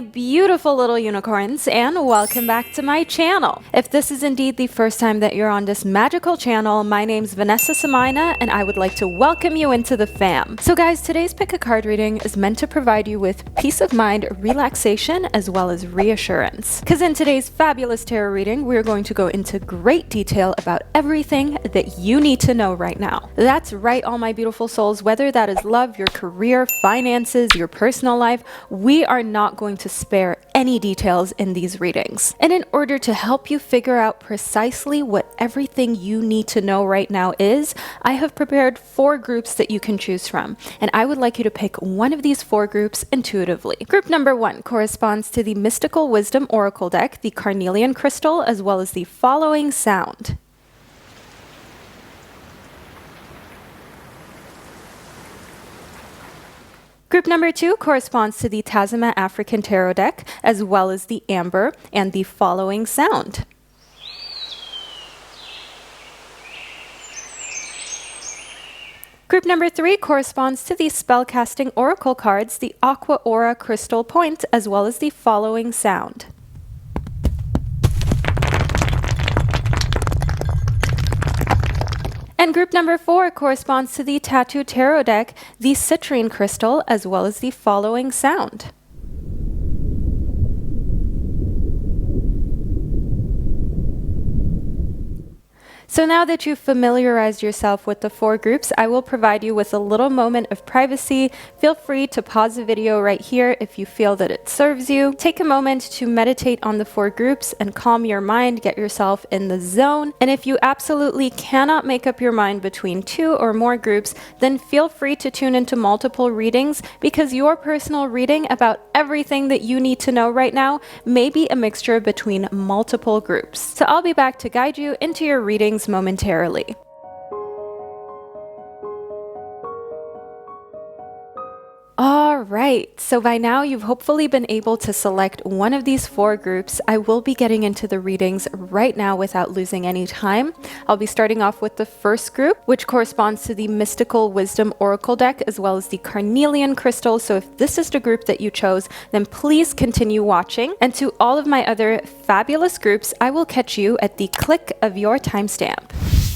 my beautiful little unicorns, and welcome back to my channel. If this is indeed the first time that you're on this magical channel, my name's Vanessa and I, and I would like to welcome you into the fam. So guys, today's pick a card reading is meant to provide you with peace of mind, relaxation, as well as reassurance. Because in today's fabulous tarot reading, we're going to go into great detail about everything that you need to know right now. That's right, all my beautiful souls, whether that is love, your career, finances, your personal life, we are not going to spare any details in these readings. And in order to help you figure out precisely what everything you need to know right now is, I have prepared 4 groups that you can choose from. And I would like you to pick one of these 4 groups intuitively. Group number 1 corresponds to the Mystical Wisdom Oracle deck, the Carnelian crystal, as well as the following sound. Group number 2 corresponds to the Tazama African Tarot deck, as well as the Amber, and the following sound. Group number 3 corresponds to the Spellcasting Oracle cards, the Aqua Aura Crystal Point, as well as the following sound. And group number 4 corresponds to the Tattoo Tarot deck, the Citrine crystal, as well as the following sound. So now that you've familiarized yourself with the 4 groups, I will provide you with a little moment of privacy. Feel free to pause the video right here if you feel that it serves you. Take a moment to meditate on the 4 groups and calm your mind, get yourself in the zone. And if you absolutely cannot make up your mind between 2 or more groups, then feel free to tune into multiple readings, because your personal reading about everything that you need to know right now may be a mixture between multiple groups. So I'll be back to guide you into your readings momentarily. All right, so by now you've hopefully been able to select one of these 4 groups. I will be getting into the readings right now without losing any time. I'll be starting off with the first group, which corresponds to the Mystical Wisdom Oracle deck, as well as the Carnelian crystal. So if this is the group that you chose, then please continue watching. And to all of my other fabulous groups, I will catch you at the click of your timestamp.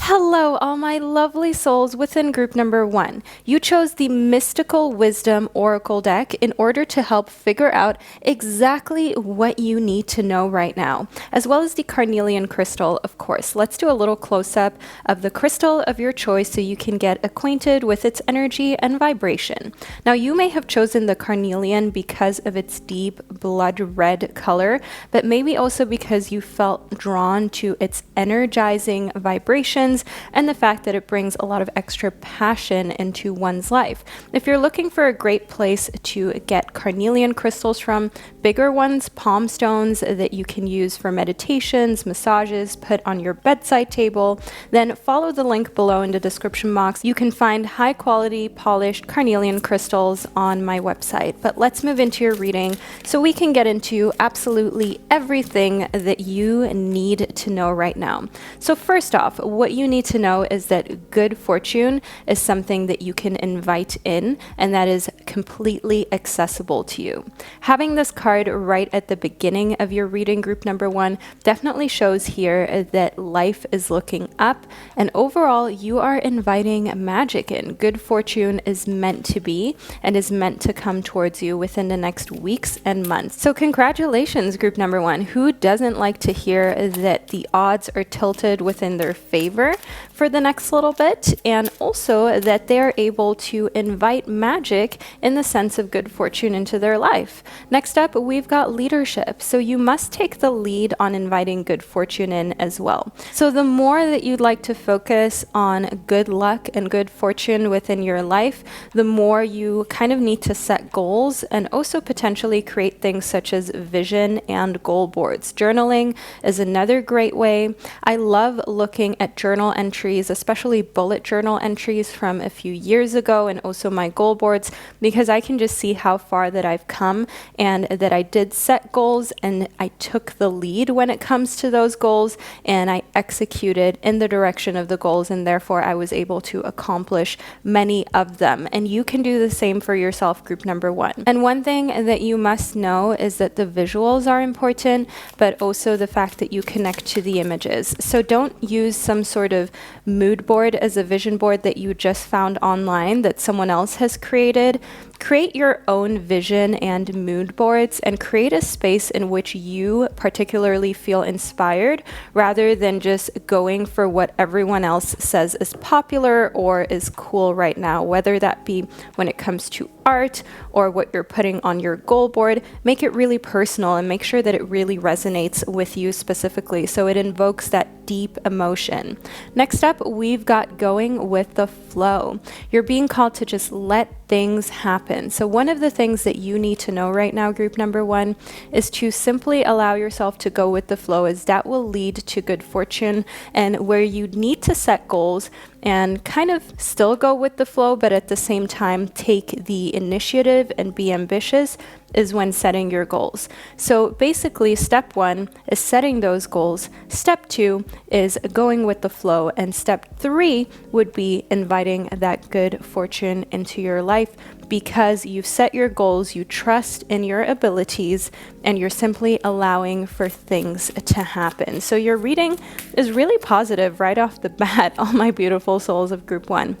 Hello, all my lovely souls within group number 1. You chose the Mystical Wisdom Oracle deck in order to help figure out exactly what you need to know right now, as well as the Carnelian crystal, of course. Let's do a little close-up of the crystal of your choice so you can get acquainted with its energy and vibration. Now, you may have chosen the Carnelian because of its deep blood red color, but maybe also because you felt drawn to its energizing vibrations and the fact that it brings a lot of extra passion into one's life. If you're looking for a great place to get carnelian crystals from, bigger ones, palm stones that you can use for meditations, massages, put on your bedside table, then follow the link below in the description box. You can find high quality polished carnelian crystals on my website. But let's move into your reading so we can get into absolutely everything that you need to know right now. So first off, what you need to know is that good fortune is something that you can invite in, and that is completely accessible to you. Having this card right at the beginning of your reading, group number 1, definitely shows here that life is looking up, and overall you are inviting magic in. Good fortune is meant to be and is meant to come towards you within the next weeks and months. So congratulations, group number 1. Who doesn't like to hear that the odds are tilted within their favor for the next little bit, and also that they're able to invite magic in the sense of good fortune into their life. Next up, we've got leadership. So you must take the lead on inviting good fortune in as well. So the more that you'd like to focus on good luck and good fortune within your life, the more you kind of need to set goals and also potentially create things such as vision and goal boards. Journaling is another great way. I love looking at journal journal entries, especially bullet journal entries from a few years ago, and also my goal boards, because I can just see how far that I've come and that I did set goals and I took the lead when it comes to those goals and I executed in the direction of the goals, and therefore I was able to accomplish many of them. And you can do the same for yourself, group number 1. And one thing that you must know is that the visuals are important, but also the fact that you connect to the images. So don't use some sort of mood board as a vision board that you just found online that someone else has created. Create your own vision and mood boards and create a space in which you particularly feel inspired, rather than just going for what everyone else says is popular or is cool right now, whether that be when it comes to art or what you're putting on your goal board. Make it really personal and make sure that it really resonates with you specifically, so it invokes that deep emotion. Next up, we've got going with the flow. You're being called to just let things happen. So one of the things that you need to know right now, group number 1, is to simply allow yourself to go with the flow, as that will lead to good fortune. And where you need to set goals and kind of still go with the flow, but at the same time take the initiative and be ambitious, is when setting your goals. So basically, step 1 is setting those goals. Step 2 is going with the flow. And step 3 would be inviting that good fortune into your life, because you've set your goals, you trust in your abilities, and you're simply allowing for things to happen. So your reading is really positive right off the bat, all my beautiful souls of group 1.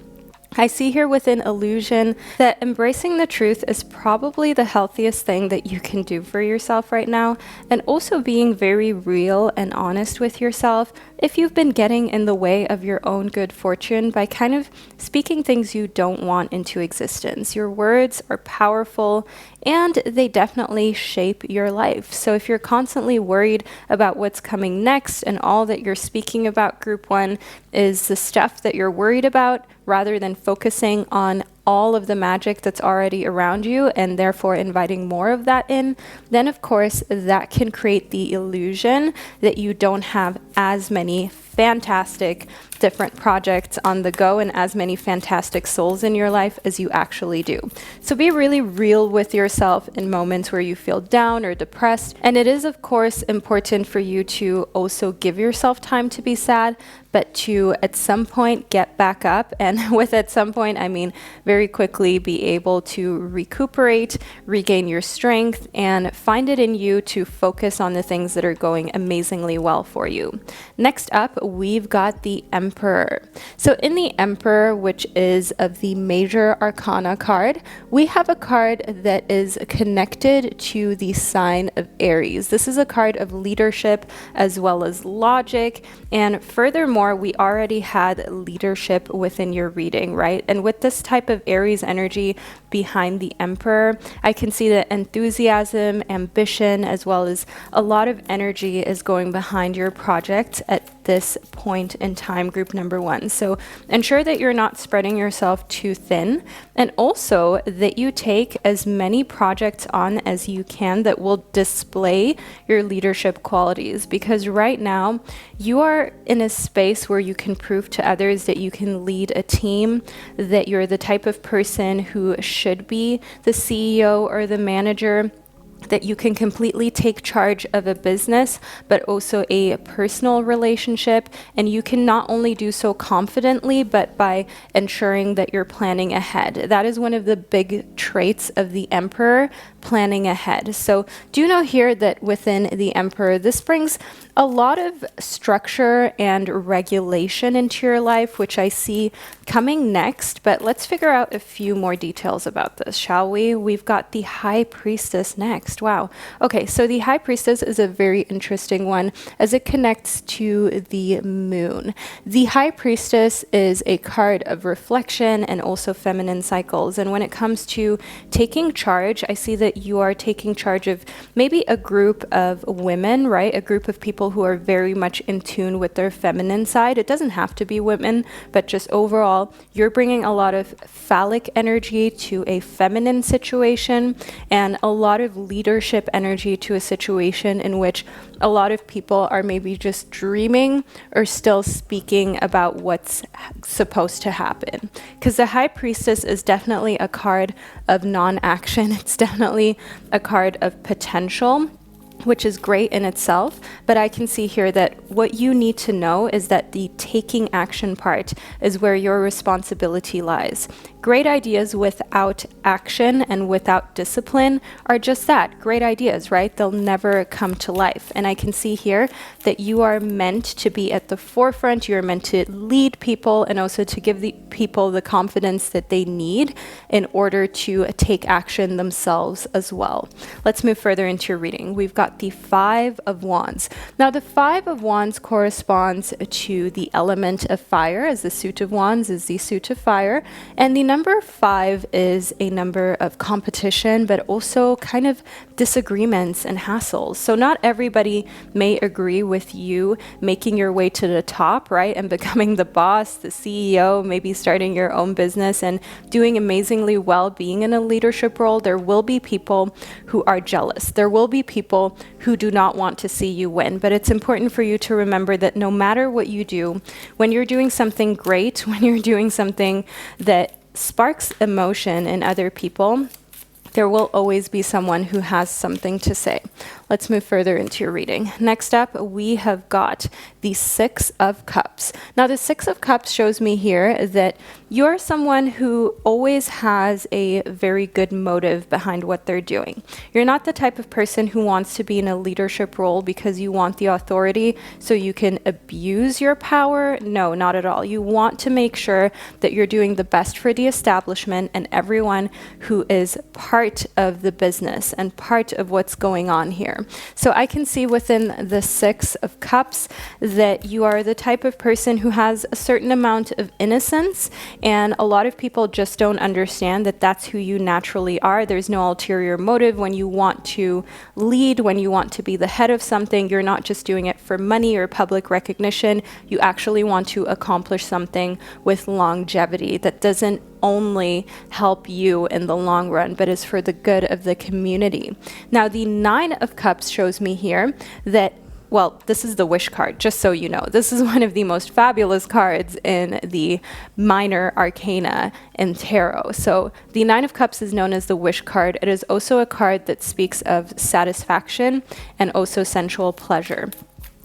I see here within illusion that embracing the truth is probably the healthiest thing that you can do for yourself right now, and also being very real and honest with yourself if you've been getting in the way of your own good fortune by kind of speaking things you don't want into existence. Your words are powerful and they definitely shape your life. So if you're constantly worried about what's coming next and all that you're speaking about, group 1, is the stuff that you're worried about, rather than focusing on all of the magic that's already around you and therefore inviting more of that in, then of course that can create the illusion that you don't have as many fantastic different projects on the go and as many fantastic souls in your life as you actually do. So be really real with yourself in moments where you feel down or depressed. And it is, of course, important for you to also give yourself time to be sad, but to at some point get back up. And with at some point, I mean very quickly be able to recuperate, regain your strength, and find it in you to focus on the things that are going amazingly well for you. Next up, we've got the Emperor. So in the Emperor, which is of the Major Arcana card, we have a card that is connected to the sign of Aries. This is a card of leadership as well as logic, and furthermore, we already had leadership within your reading, right? And with this type of Aries energy behind the Emperor, I can see that enthusiasm, ambition, as well as a lot of energy is going behind your project at this point in time, group number 1. So ensure that you're not spreading yourself too thin, and also that you take as many projects on as you can that will display your leadership qualities, because right now you are in a space where you can prove to others that you can lead a team, that you're the type of person who should be the CEO or the manager, that you can completely take charge of a business, but also a personal relationship. And you can not only do so confidently, but by ensuring that you're planning ahead. That is one of the big traits of the Emperor, planning ahead. So do know here that within the Emperor, this brings a lot of structure and regulation into your life, which I see coming next. But let's figure out a few more details about this, shall we? We've got the High Priestess next. Wow. Okay, so the High Priestess is a very interesting one as it connects to the moon. The High Priestess is a card of reflection and also feminine cycles. And when it comes to taking charge, I see that you are taking charge of maybe a group of women, right? A group of people who are very much in tune with their feminine side. It doesn't have to be women, but just overall, you're bringing a lot of phallic energy to a feminine situation and a lot of leadership energy to a situation in which a lot of people are maybe just dreaming or still speaking about what's supposed to happen. Because the High Priestess is definitely a card of non-action. It's definitely a card of potential, which is great in itself, but I can see here that what you need to know is that the taking action part is where your responsibility lies. Great ideas without action and without discipline are just that, great ideas, right? They'll never come to life. And I can see here that you are meant to be at the forefront, you're meant to lead people and also to give the people the confidence that they need in order to take action themselves as well. Let's move further into your reading. We've got the Five of Wands. Now the Five of Wands corresponds to the element of fire, as the suit of wands is the suit of fire, and the number 5 is a number of competition, but also kind of disagreements and hassles. So not everybody may agree with you making your way to the top, right? And becoming the boss, the CEO, maybe starting your own business and doing amazingly well, being in a leadership role. There will be people who are jealous. There will be people who do not want to see you win. But it's important for you to remember that no matter what you do, when you're doing something great, when you're doing something that sparks emotion in other people, there will always be someone who has something to say. Let's move further into your reading. Next up, we have got the Six of Cups. Now, the Six of Cups shows me here that you're someone who always has a very good motive behind what they're doing. You're not the type of person who wants to be in a leadership role because you want the authority so you can abuse your power. No, not at all. You want to make sure that you're doing the best for the establishment and everyone who is part of the business and part of what's going on here. So I can see within the Six of Cups that you are the type of person who has a certain amount of innocence, and a lot of people just don't understand that that's who you naturally are. There's no ulterior motive. When you want to lead, when you want to be the head of something, you're not just doing it for money or public recognition. You actually want to accomplish something with longevity that doesn't only help you in the long run, but is for the good of the community. Now, the Nine of Cups shows me here that, well, this is the wish card, just so you know. This is one of the most fabulous cards in the minor arcana in tarot. So the Nine of Cups is known as the wish card. It is also a card that speaks of satisfaction and also sensual pleasure.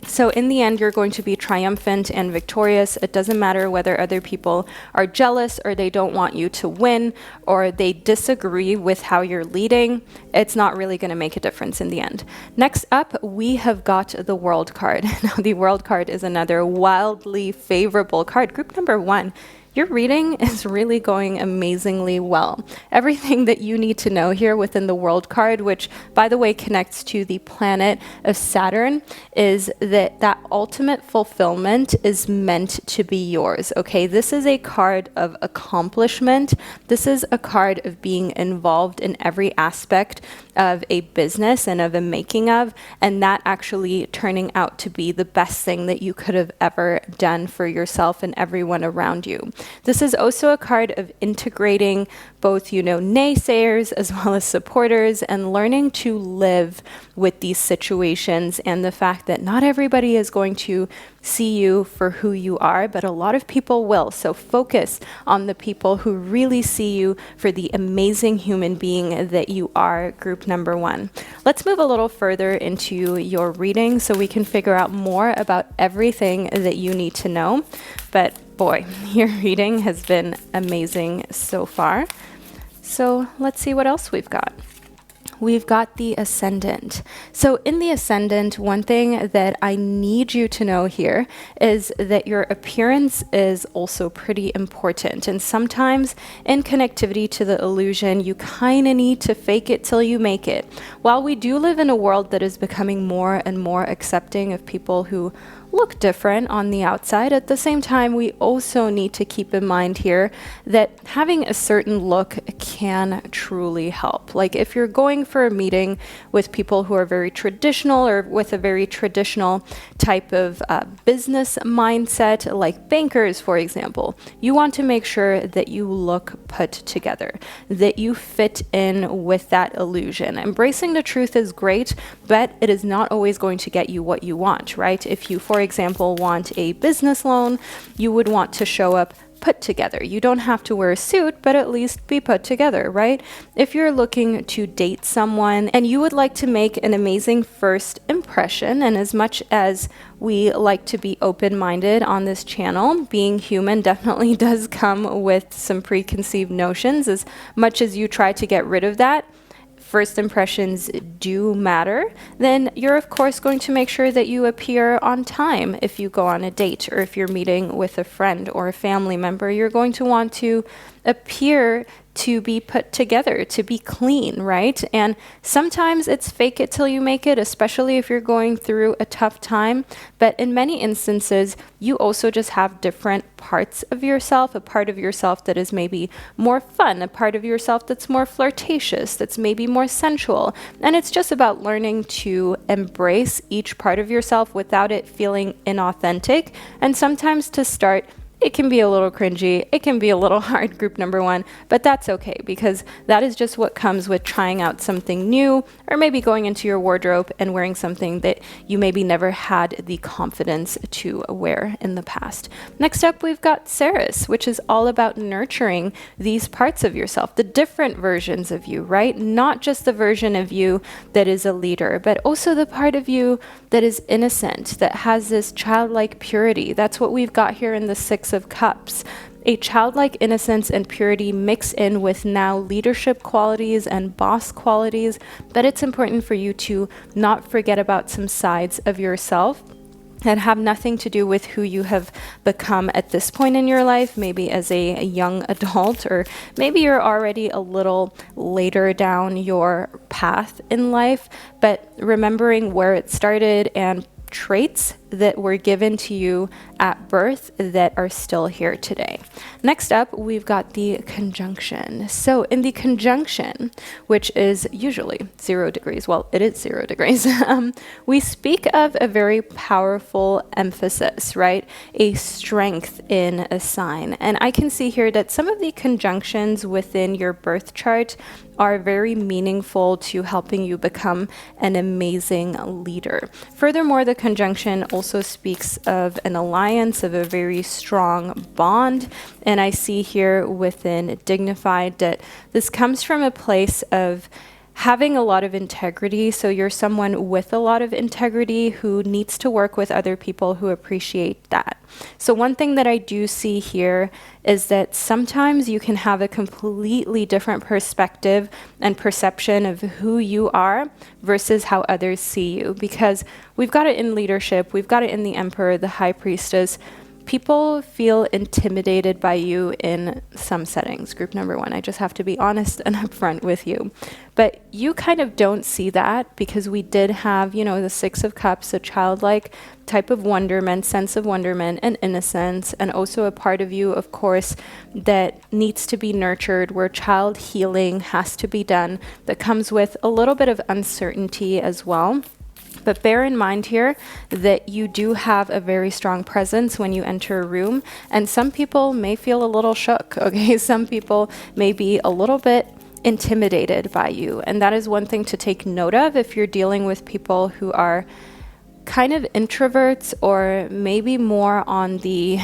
So in the end, you're going to be triumphant and victorious. It doesn't matter whether other people are jealous or they don't want you to win or they disagree with how you're leading. It's not really going to make a difference in the end. Next up, we have got the World card. Now, the World card is another wildly favorable card. Group number 1. Your reading is really going amazingly well. Everything that you need to know here within the World card, which, by the way, connects to the planet of Saturn, is that ultimate fulfillment is meant to be yours, okay? This is a card of accomplishment. This is a card of being involved in every aspect of a business and of a making of, and that actually turning out to be the best thing that you could have ever done for yourself and everyone around you. This is also a card of integrating both, naysayers as well as supporters and learning to live with these situations and the fact that not everybody is going to see you for who you are, but a lot of people will. So focus on the people who really see you for the amazing human being that you are, group number 1. Let's move a little further into your reading so we can figure out more about everything that you need to know. But boy, your reading has been amazing so far. So let's see what else we've got. We've got the Ascendant. So in the Ascendant, one thing that I need you to know here is that your appearance is also pretty important. And sometimes in connectivity to the illusion, you kind of need to fake it till you make it. While we do live in a world that is becoming more and more accepting of people who look different on the outside. At the same time, we also need to keep in mind here that having a certain look can truly help. Like if you're going for a meeting with people who are very traditional or with a very traditional type of business mindset, like bankers, for example, you want to make sure that you look put together, that you fit in with that illusion. Embracing the truth is great, but it is not always going to get you what you want, right? If you, for example, want a business loan, you would want to show up put together. You don't have to wear a suit, but at least be put together, right? If you're looking to date someone and you would like to make an amazing first impression, and as much as we like to be open-minded on this channel, being human definitely does come with some preconceived notions. As much as you try to get rid of that, first impressions do matter, then you're of course going to make sure that you appear on time if you go on a date, or if you're meeting with a friend or a family member, you're going to want to appear to be put together, to be clean, right? And sometimes it's fake it till you make it, especially if you're going through a tough time. But in many instances, you also just have different parts of yourself, a part of yourself that is maybe more fun, a part of yourself that's more flirtatious, that's maybe more sensual. And it's just about learning to embrace each part of yourself without it feeling inauthentic. And sometimes to start, it can be a little cringy, it can be a little hard, group number one, but that's okay, because that is just what comes with trying out something new, or maybe going into your wardrobe and wearing something that you maybe never had the confidence to wear in the past. Next up, we've got Ceres, which is all about nurturing these parts of yourself, the different versions of you, right? Not just the version of you that is a leader, but also the part of you that is innocent, that has this childlike purity. That's what we've got here in the Six of Cups. A childlike innocence and purity mix in with now leadership qualities and boss qualities, but it's important for you to not forget about some sides of yourself that have nothing to do with who you have become at this point in your life, maybe as a young adult, or maybe you're already a little later down your path in life, but remembering where it started and traits that were given to you at birth that are still here today. Next up, we've got the conjunction. So in the conjunction, which is usually 0 degrees, well, it is 0 degrees, we speak of a very powerful emphasis, right? A strength in a sign. And I can see here that some of the conjunctions within your birth chart are very meaningful to helping you become an amazing leader. Furthermore, the conjunction also speaks of an alliance, of a very strong bond. And I see here within Dignified that this comes from a place of having a lot of integrity. So you're someone with a lot of integrity who needs to work with other people who appreciate that. So one thing that I do see here is that sometimes you can have a completely different perspective and perception of who you are versus how others see you, because we've got it in leadership, we've got it in the Emperor, the High Priestess. People feel intimidated by you in some settings, group number one. I just have to be honest and upfront with you. But you kind of don't see that because we did have, you know, the Six of Cups, a childlike type of wonderment, sense of wonderment and innocence, and also a part of you, of course, that needs to be nurtured, where child healing has to be done, that comes with a little bit of uncertainty as well. But bear in mind here that you do have a very strong presence when you enter a room, and some people may feel a little shook, okay? Some people may be a little bit intimidated by you, and that is one thing to take note of if you're dealing with people who are kind of introverts, or maybe more on the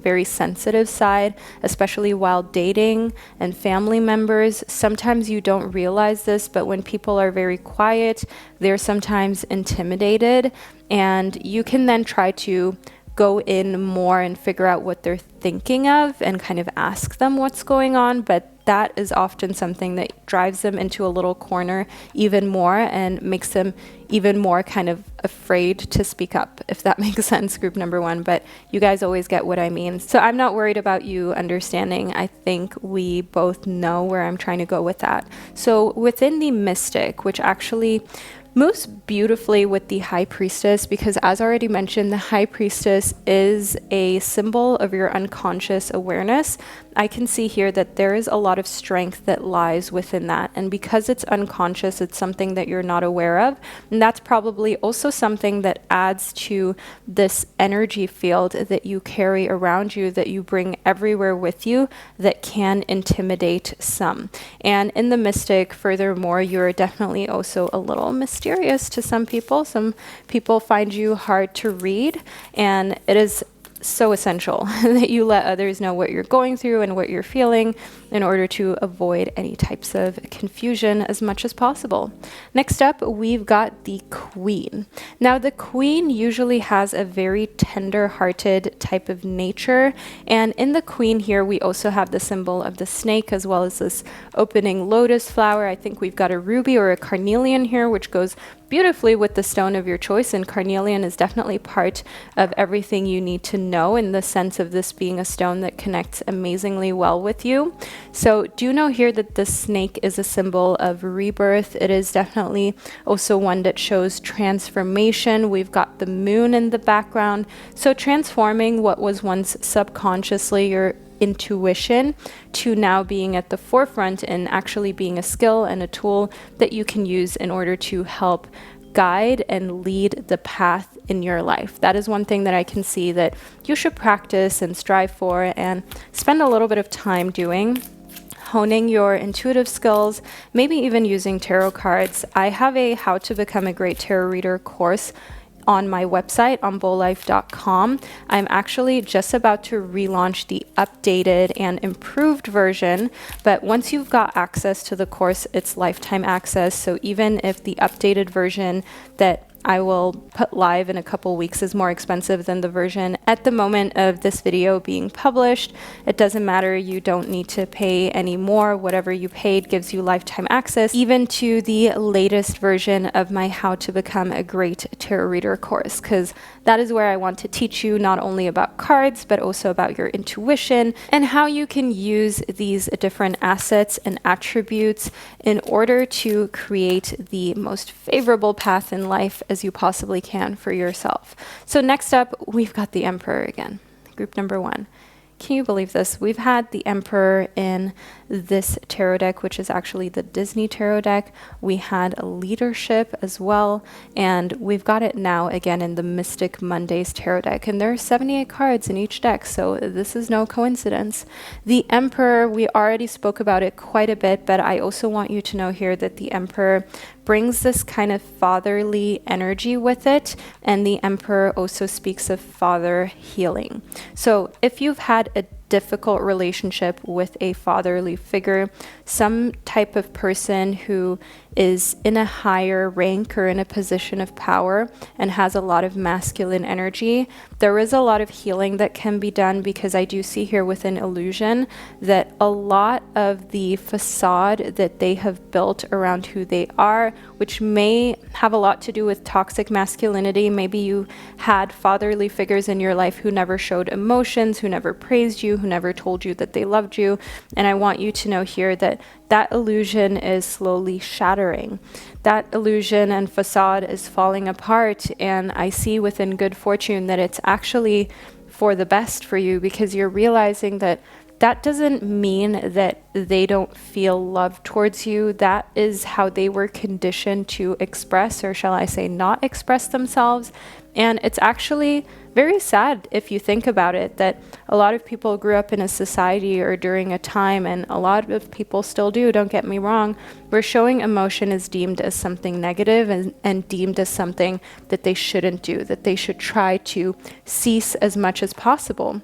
very sensitive side, especially while dating and family members. Sometimes you don't realize this, but when people are very quiet, they're sometimes intimidated, and you can then try to go in more and figure out what they're thinking of and kind of ask them what's going on, but that is often something that drives them into a little corner even more and makes them even more kind of afraid to speak up, if that makes sense, group number one. But you guys always get what I mean. So I'm not worried about you understanding. I think we both know where I'm trying to go with that. So within the Mystic, which actually moves beautifully with the High Priestess because, as already mentioned, the High Priestess is a symbol of your unconscious awareness. I can see here that there is a lot of strength that lies within that. And because it's unconscious, it's something that you're not aware of. And that's probably also something that adds to this energy field that you carry around you, that you bring everywhere with you, that can intimidate some. And in the Mystic, furthermore, you're definitely also a little mysterious to some people. Some people find you hard to read, and it is so essential that you let others know what you're going through and what you're feeling in order to avoid any types of confusion as much as possible. Next up, we've got the Queen. Now, the Queen usually has a very tender-hearted type of nature, and in the Queen here, we also have the symbol of the snake as well as this opening lotus flower. I think we've got a ruby or a carnelian here, which goes beautifully with the stone of your choice, and carnelian is definitely part of everything you need to know in the sense of this being a stone that connects amazingly well with you. So do know here that the snake is a symbol of rebirth. It is definitely also one that shows transformation. We've got the moon in the background, so transforming what was once subconsciously your intuition to now being at the forefront and actually being a skill and a tool that you can use in order to help guide and lead the path in your life. That is one thing that I can see that you should practice and strive for and spend a little bit of time doing. Honing your intuitive skills, maybe even using tarot cards. I have a How to Become a Great Tarot Reader course on my website on bowlife.com. I'm actually just about to relaunch the updated and improved version, but once you've got access to the course, it's lifetime access. So even if the updated version that I will put live in a couple weeks is more expensive than the version at the moment of this video being published, it doesn't matter. You don't need to pay any more. Whatever you paid gives you lifetime access, even to the latest version of my How to Become a Great Tarot Reader course, because that is where I want to teach you not only about cards, but also about your intuition and how you can use these different assets and attributes in order to create the most favorable path in life as you possibly can for yourself. So next up, we've got the Emperor again, group number 1. Can you believe this? We've had the Emperor in this tarot deck, which is actually the Disney tarot deck. We had leadership as well, and we've got it now again in the Mystic Mondays tarot deck. And there are 78 cards in each deck, so this is no coincidence. The Emperor, we already spoke about it quite a bit, but I also want you to know here that the Emperor brings this kind of fatherly energy with it, and the Emperor also speaks of father healing. So if you've had a difficult relationship with a fatherly figure, some type of person who is in a higher rank or in a position of power and has a lot of masculine energy, there is a lot of healing that can be done, because I do see here with an illusion that a lot of the facade that they have built around who they are, which may have a lot to do with toxic masculinity. Maybe you had fatherly figures in your life who never showed emotions, who never praised you, who never told you that they loved you. And I want you to know here that that illusion is slowly shattering. That illusion and facade is falling apart, and I see within good fortune that it's actually for the best for you, because you're realizing that that doesn't mean that they don't feel love towards you. That is how they were conditioned to express, or shall I say not express themselves. And it's actually very sad if you think about it, that a lot of people grew up in a society or during a time, and a lot of people still do, don't get me wrong, where showing emotion is deemed as something negative and deemed as something that they shouldn't do, that they should try to cease as much as possible.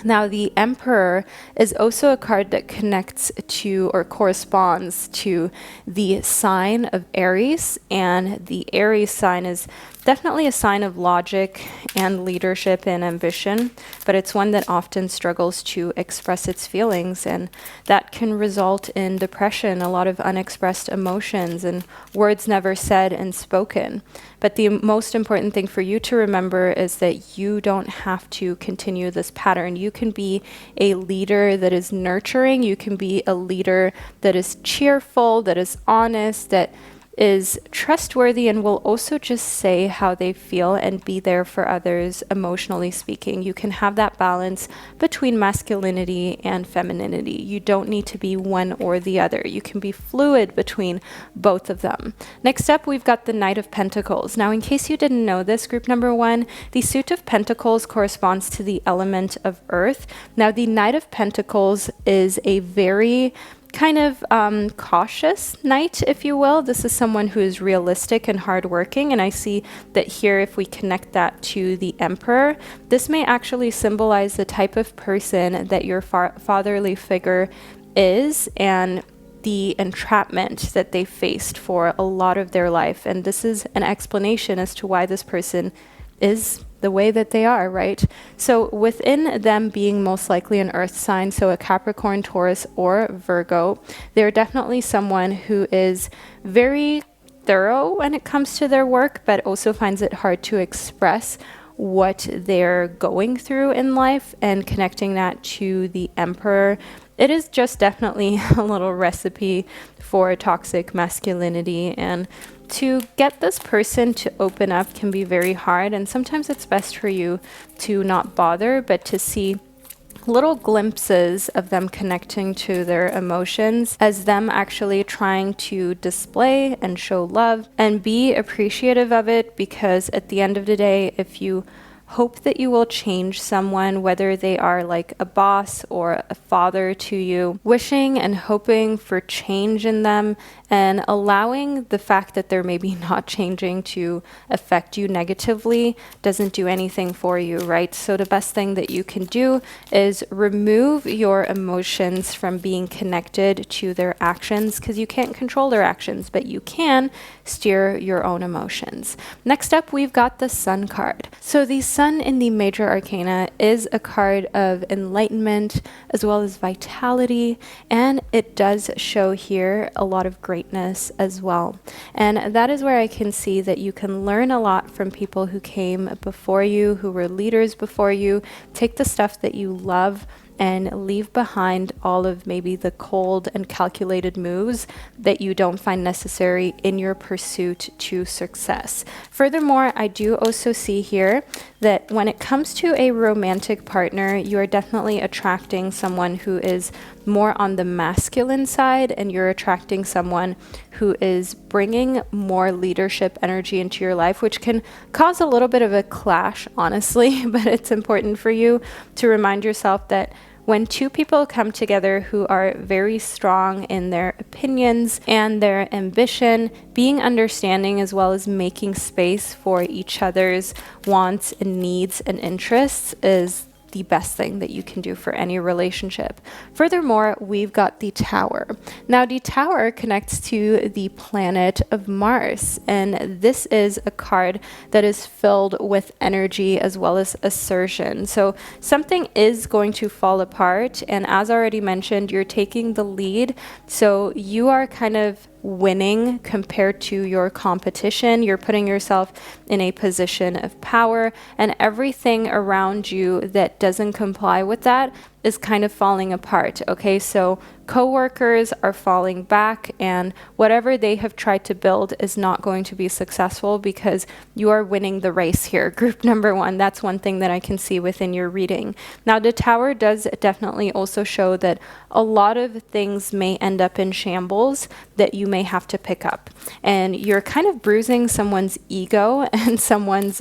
Now, the Emperor is also a card that connects to or corresponds to the sign of Aries, and the Aries sign is definitely a sign of logic and leadership and ambition, but it's one that often struggles to express its feelings, and that can result in depression, a lot of unexpressed emotions, and words never said and spoken. But the most important thing for you to remember is that you don't have to continue this pattern. You can be a leader that is nurturing. You can be a leader that is cheerful, that is honest, that is trustworthy and will also just say how they feel and be there for others, emotionally speaking. You can have that balance between masculinity and femininity. You don't need to be one or the other. You can be fluid between both of them. Next up, we've got the Knight of Pentacles. Now, in case you didn't know this, group number one, the suit of Pentacles corresponds to the element of earth. Now, the Knight of Pentacles is a very kind of cautious knight, if you will. This is someone who is realistic and hardworking, and I see that here, if we connect that to the Emperor, this may actually symbolize the type of person that your fatherly figure is, and the entrapment that they faced for a lot of their life. And this is an explanation as to why this person is the way that they are, right? So within them being most likely an earth sign, so a Capricorn, Taurus, or Virgo, they're definitely someone who is very thorough when it comes to their work, but also finds it hard to express what they're going through in life. And connecting that to the Emperor, it is just definitely a little recipe for toxic masculinity, and to get this person to open up can be very hard, and sometimes it's best for you to not bother, but to see little glimpses of them connecting to their emotions as them actually trying to display and show love and be appreciative of it. Because at the end of the day, if you hope that you will change someone, whether they are like a boss or a father to you, wishing and hoping for change in them and allowing the fact that they're maybe not changing to affect you negatively doesn't do anything for you, right? So the best thing that you can do is remove your emotions from being connected to their actions, because you can't control their actions, but you can steer your own emotions. Next up, we've got the Sun card. So the Sun in the major arcana is a card of enlightenment as well as vitality, and it does show here a lot of greatness as well. And that is where I can see that you can learn a lot from people who came before you, who were leaders before you. Take the stuff that you love and leave behind all of maybe the cold and calculated moves that you don't find necessary in your pursuit to success. Furthermore, I do also see here that when it comes to a romantic partner, you are definitely attracting someone who is more on the masculine side, and you're attracting someone who is bringing more leadership energy into your life, which can cause a little bit of a clash, honestly, but it's important for you to remind yourself that when two people come together who are very strong in their opinions and their ambition, being understanding as well as making space for each other's wants and needs and interests is the best thing that you can do for any relationship. Furthermore, we've got the Tower. Now, the Tower connects to the planet of Mars, and this is a card that is filled with energy as well as assertion. So something is going to fall apart, and as already mentioned, you're taking the lead, so you are kind of winning compared to your competition. You're putting yourself in a position of power, and everything around you that doesn't comply with that is kind of falling apart. Okay, so coworkers are falling back, and whatever they have tried to build is not going to be successful because you are winning the race here. Group number one, that's one thing that I can see within your reading. Now, the Tower does definitely also show that a lot of things may end up in shambles that you may have to pick up, and you're kind of bruising someone's ego and someone's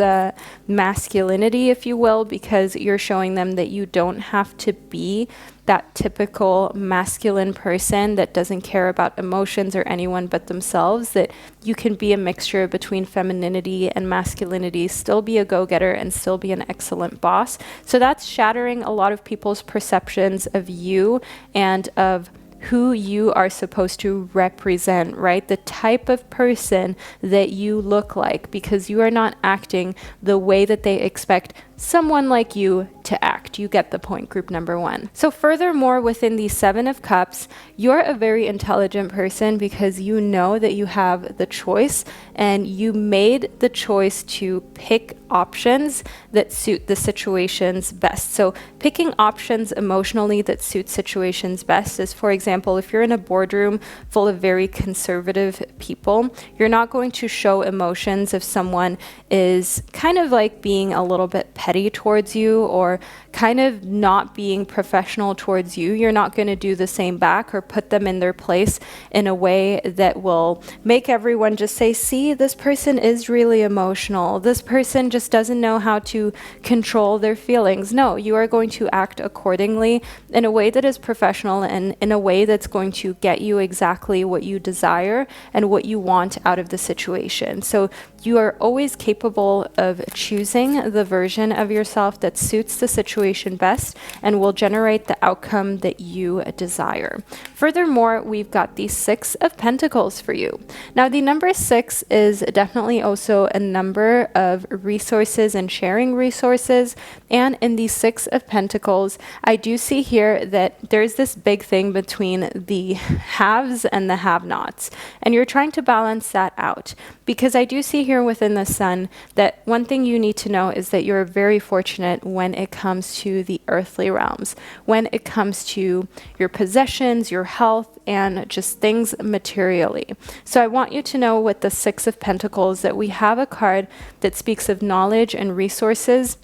masculinity, if you will, because you're showing them that you don't have to be that typical masculine person that doesn't care about emotions or anyone but themselves, that you can be a mixture between femininity and masculinity, still be a go-getter and still be an excellent boss. So that's shattering a lot of people's perceptions of you and of who you are supposed to represent, right? The type of person that you look like, because you are not acting the way that they expect someone like you to act. You get the point, group number 1. So furthermore, within the 7 of Cups, you're a very intelligent person because you know that you have the choice and you made the choice to pick options that suit the situations best. So picking options emotionally that suit situations best is, for example, if you're in a boardroom full of very conservative people, you're not going to show emotions if someone is kind of like being a little bit petty towards you or kind of not being professional towards you. You're not going to do the same back or put them in their place in a way that will make everyone just say, see, this person is really emotional. This person just doesn't know how to control their feelings. No, you are going to act accordingly in a way that is professional and in a way that's going to get you exactly what you desire and what you want out of the situation. So you are always capable of choosing the version of yourself that suits the situation best and will generate the outcome that you desire. Furthermore, we've got the 6 of Pentacles for you. Now, the number 6 is definitely also a number of resources and sharing resources. And in the 6 of Pentacles, I do see here that there's this big thing between the haves and the have-nots. And you're trying to balance that out because I do see here within the Sun that one thing you need to know is that you're very fortunate when it comes to the earthly realms, when it comes to your possessions, your health, and just things materially. So I want you to know with the 6 of Pentacles that we have a card that speaks of knowledge and resources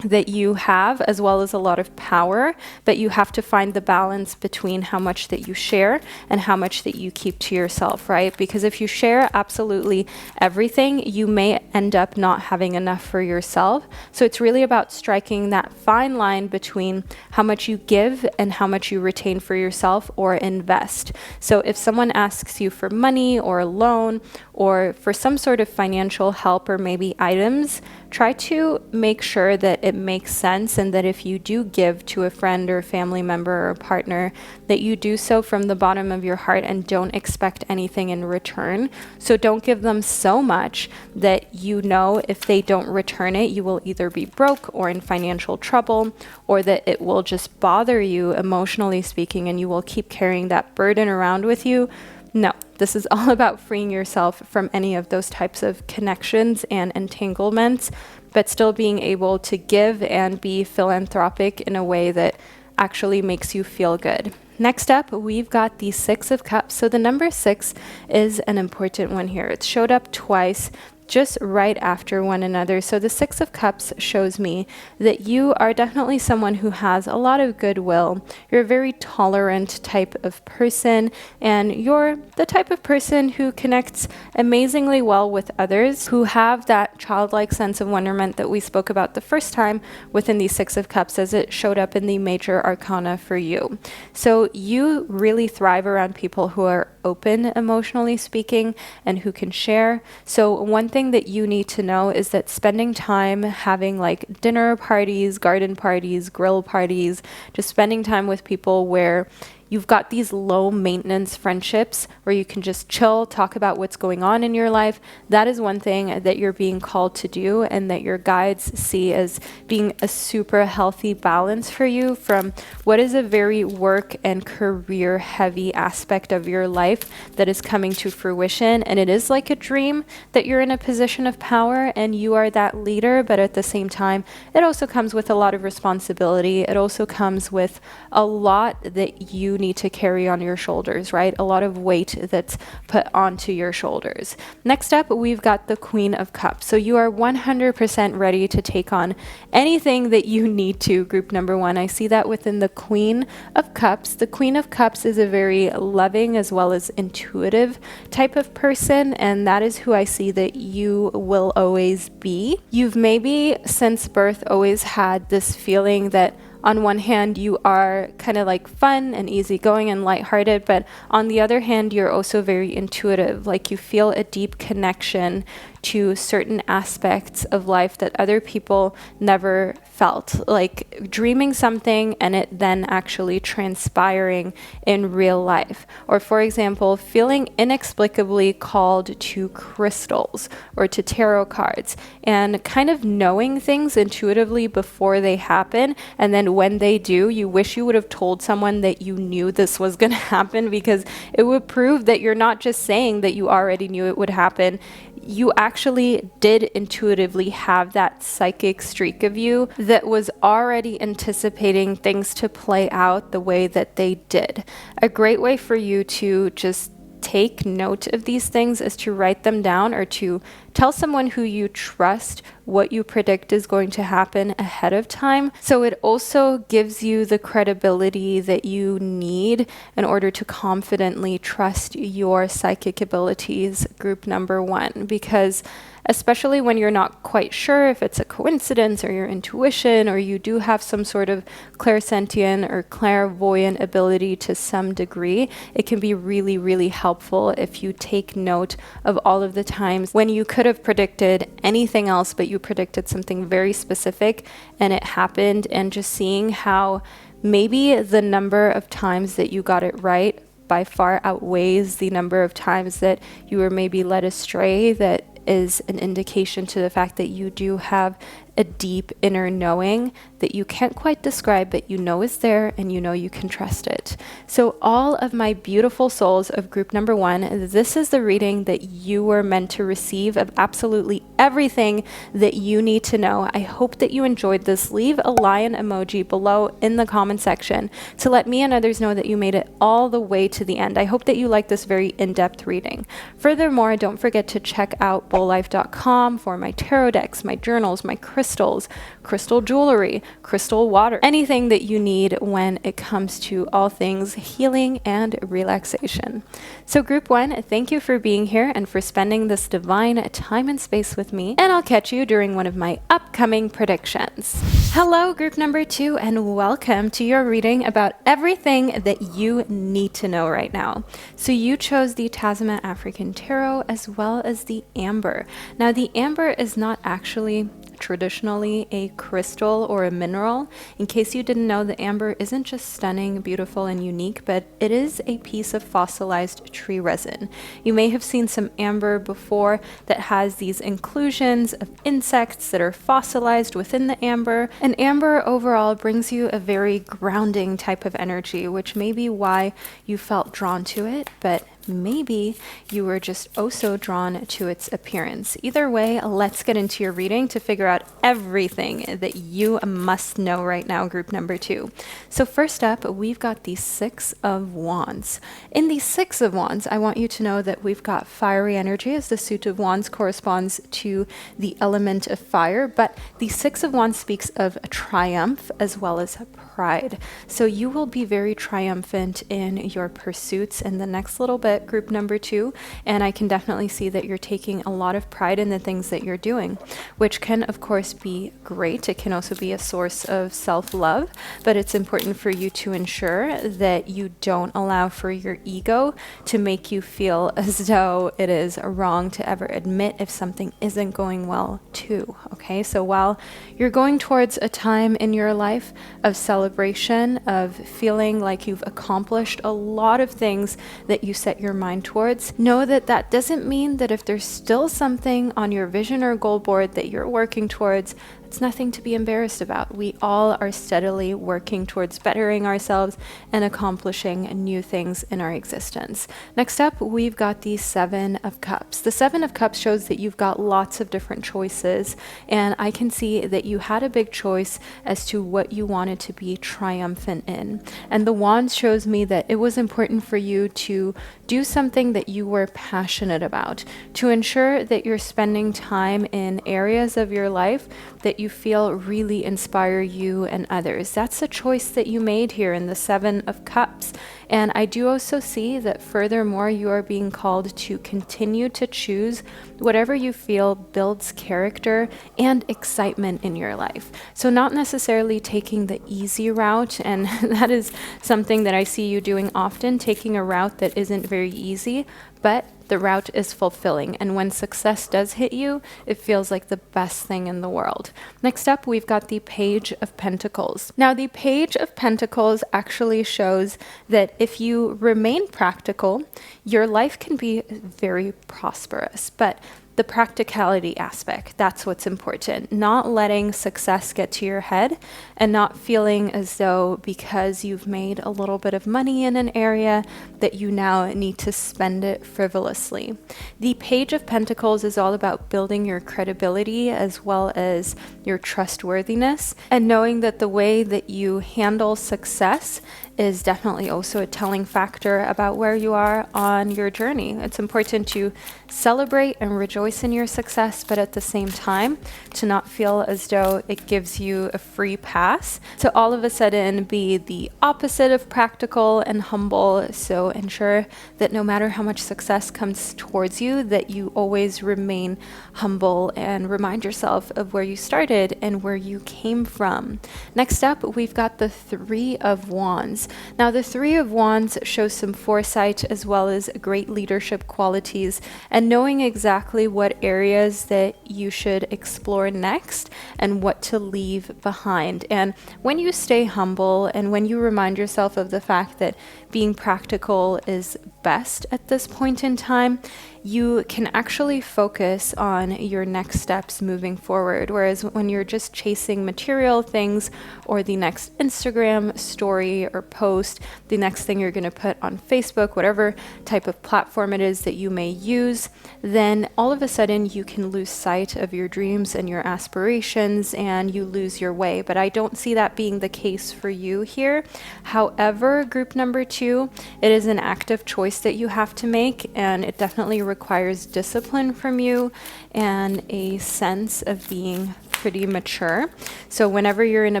that you have, as well as a lot of power, but you have to find the balance between how much that you share and how much that you keep to yourself, right? Because if you share absolutely everything, you may end up not having enough for yourself. So it's really about striking that fine line between how much you give and how much you retain for yourself or invest. So if someone asks you for money or a loan or for some sort of financial help or maybe items, try to make sure that it makes sense and that if you do give to a friend or a family member or a partner, that you do so from the bottom of your heart and don't expect anything in return. So don't give them so much that you know if they don't return it, you will either be broke or in financial trouble, or that it will just bother you emotionally speaking and you will keep carrying that burden around with you. No, this is all about freeing yourself from any of those types of connections and entanglements, but still being able to give and be philanthropic in a way that actually makes you feel good. Next up, we've got the 6 of Cups. So the number 6 is an important one here. It showed up twice, just right after one another. So the 6 of Cups shows me that you are definitely someone who has a lot of goodwill. You're a very tolerant type of person, and you're the type of person who connects amazingly well with others, who have that childlike sense of wonderment that we spoke about the first time within the 6 of Cups as it showed up in the major arcana for you. So you really thrive around people who are open emotionally speaking and who can share. So one thing that you need to know is that spending time having like dinner parties, garden parties, grill parties, just spending time with people where you've got these low maintenance friendships where you can just chill, talk about what's going on in your life. That is one thing that you're being called to do and that your guides see as being a super healthy balance for you from what is a very work and career heavy aspect of your life that is coming to fruition. And it is like a dream that you're in a position of power and you are that leader, but at the same time, it also comes with a lot of responsibility. It also comes with a lot that you need to carry on your shoulders, right? A lot of weight that's put onto your shoulders. Next up, we've got the Queen of Cups. So you are 100% ready to take on anything that you need to, group number 1. I see that within the Queen of Cups. The Queen of Cups is a very loving as well as intuitive type of person, and that is who I see that you will always be. You've maybe since birth always had this feeling that on one hand, you are kind of like fun and easygoing and lighthearted, but on the other hand, you're also very intuitive. Like you feel a deep connection to certain aspects of life that other people never felt, like dreaming something and it then actually transpiring in real life. Or for example, feeling inexplicably called to crystals or to tarot cards and kind of knowing things intuitively before they happen. And then when they do, you wish you would have told someone that you knew this was going to happen, because it would prove that you're not just saying that you already knew it would happen. You actually did intuitively have that psychic streak of you that was already anticipating things to play out the way that they did. A great way for you to just take note of these things is to write them down, or to tell someone who you trust what you predict is going to happen ahead of time. So it also gives you the credibility that you need in order to confidently trust your psychic abilities, group number 1, because especially when you're not quite sure if it's a coincidence or your intuition, or you do have some sort of clairsentient or clairvoyant ability to some degree, it can be really, really helpful if you take note of all of the times when you could have predicted anything else, but you predicted something very specific and it happened, and just seeing how maybe the number of times that you got it right by far outweighs the number of times that you were maybe led astray. That is an indication to the fact that you do have a deep inner knowing that you can't quite describe, but you know is there and you know you can trust it. So all of my beautiful souls of group number 1, this is the reading that you were meant to receive of absolutely everything that you need to know. I hope that you enjoyed this. Leave a lion emoji below in the comment section to let me and others know that you made it all the way to the end. I hope that you like this very in-depth reading. Furthermore, don't forget to check out bowlife.com for my tarot decks, my journals, my crystals, crystal jewelry, crystal water, anything that you need when it comes to all things healing and relaxation. So group 1, thank you for being here and for spending this divine time and space with me, and I'll catch you during one of my upcoming predictions. Hello group number 2, and welcome to your reading about everything that you need to know right now. So you chose the Tazama African Tarot as well as the Amber. Now the Amber is not actually traditionally a crystal or a mineral. In case you didn't know, the amber isn't just stunning, beautiful, and unique, but it is a piece of fossilized tree resin. You may have seen some amber before that has these inclusions of insects that are fossilized within the amber. And amber overall brings you a very grounding type of energy, which may be why you felt drawn to it, but maybe you were just also drawn to its appearance. Either way, let's get into your reading to figure out everything that you must know right now, group number 2. So first up, we've got the 6 of Wands. In the 6 of Wands, I want you to know that we've got fiery energy, as the suit of Wands corresponds to the element of fire, but the 6 of Wands speaks of a triumph as well as pride. So you will be very triumphant in your pursuits in the next little bit, group number 2, and I can definitely see that you're taking a lot of pride in the things that you're doing, which can of course be great. It can also be a source of self-love, but it's important for you to ensure that you don't allow for your ego to make you feel as though it is wrong to ever admit if something isn't going well too. Okay, so while you're going towards a time in your life of celebration, of feeling like you've accomplished a lot of things that you set your mind towards, know that that doesn't mean that if there's still something on your vision or goal board that you're working towards, it's nothing to be embarrassed about. We all are steadily working towards bettering ourselves and accomplishing new things in our existence. Next up, we've got the 7 of Cups. The 7 of Cups shows that you've got lots of different choices, and I can see that you had a big choice as to what you wanted to be triumphant in. And the Wands shows me that it was important for you to do something that you were passionate about, to ensure that you're spending time in areas of your life that you feel really inspire you and others. That's a choice that you made here in the 7 of Cups. And I do also see that furthermore, you are being called to continue to choose whatever you feel builds character and excitement in your life. So not necessarily taking the easy route, and that is something that I see you doing often, taking a route that isn't very easy, but the route is fulfilling. And when success does hit you, it feels like the best thing in the world. Next up, we've got the Page of Pentacles. Now, the Page of Pentacles actually shows that if you remain practical, your life can be very prosperous. But the practicality aspect, that's what's important. Not letting success get to your head and not feeling as though because you've made a little bit of money in an area that you now need to spend it frivolously. The Page of Pentacles is all about building your credibility as well as your trustworthiness, and knowing that the way that you handle success is definitely also a telling factor about where you are on your journey. It's important to celebrate and rejoice in your success, but at the same time, to not feel as though it gives you a free pass to all of a sudden be the opposite of practical and humble. So ensure that no matter how much success comes towards you, that you always remain humble and remind yourself of where you started and where you came from. Next up, we've got the Three of Wands. Now, the Three of Wands shows some foresight as well as great leadership qualities and knowing exactly what areas that you should explore next and what to leave behind. And when you stay humble and when you remind yourself of the fact that being practical is best at this point in time, you can actually focus on your next steps moving forward. Whereas when you're just chasing material things or the next Instagram story or post, the next thing you're going to put on Facebook, whatever type of platform it is that you may use, then all of a sudden you can lose sight of your dreams and your aspirations and you lose your way. But I don't see that being the case for you here. However, group number 2, it is an active choice that you have to make, and it definitely requires discipline from you and a sense of being pretty mature. So whenever you're in a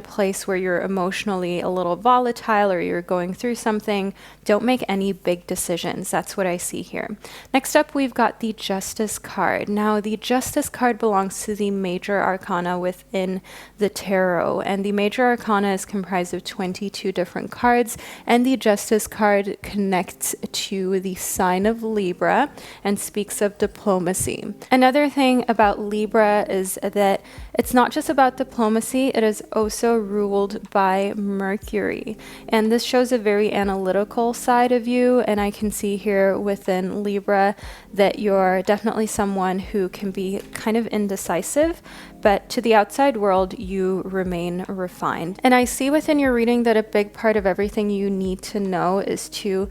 place where you're emotionally a little volatile or you're going through something, don't make any big decisions. That's what I see here. Next up, we've got the Justice card. Now, the Justice card belongs to the Major Arcana within the tarot, and the Major Arcana is comprised of 22 different cards, and the Justice card connects to the sign of Libra and speaks of diplomacy. Another thing about Libra is that it's not just about diplomacy, it is also ruled by Mercury. And this shows a very analytical side of you, and I can see here within Libra that you're definitely someone who can be kind of indecisive, but to the outside world, you remain refined. And I see within your reading that a big part of everything you need to know is to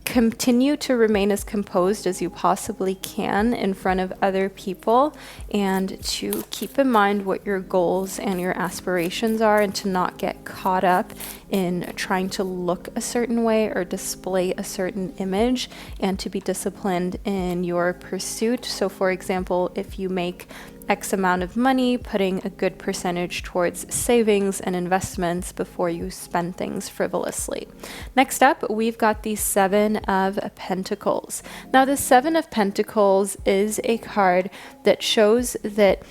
continue to remain as composed as you possibly can in front of other people, and to keep in mind what your goals and your aspirations are, and to not get caught up in trying to look a certain way or display a certain image, and to be disciplined in your pursuit. So for example, if you make X amount of money, putting a good percentage towards savings and investments before you spend things frivolously. Next up, we've got the Seven of Pentacles. Now, the Seven of Pentacles is a card that shows that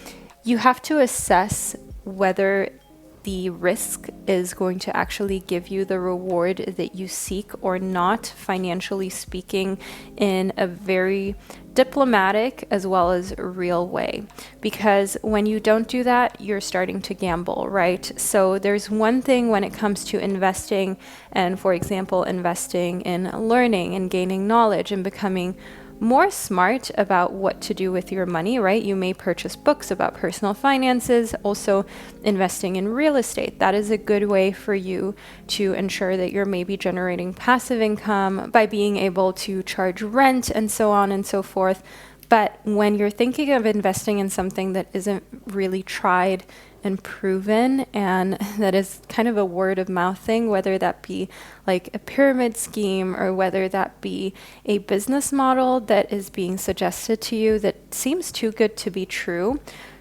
you have to assess whether the risk is going to actually give you the reward that you seek or not, financially speaking, in a very diplomatic as well as real way. Because when you don't do that, you're starting to gamble, right? So there's one thing when it comes to investing, and for example, investing in learning and gaining knowledge and becoming more smart about what to do with your money, right? You may purchase books about personal finances, also investing in real estate. That is a good way for you to ensure that you're maybe generating passive income by being able to charge rent and so on and so forth. But when you're thinking of investing in something that isn't really tried and proven, and that is kind of a word of mouth thing, whether that be like a pyramid scheme or whether that be a business model that is being suggested to you that seems too good to be true,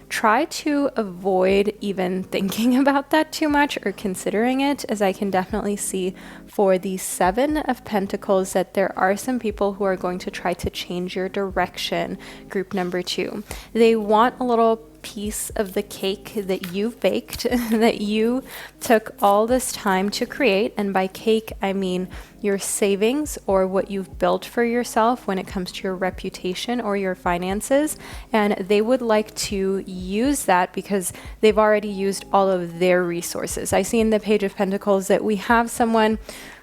try to avoid even thinking about that too much or considering it, as I can definitely see for the Seven of Pentacles that there are some people who are going to try to change your direction, group number 2. They want a little piece of the cake that you've baked, that you took all this time to create. And by cake, I mean your savings or what you've built for yourself when it comes to your reputation or your finances. And they would like to use that because they've already used all of their resources. I see in the Page of Pentacles that we have someone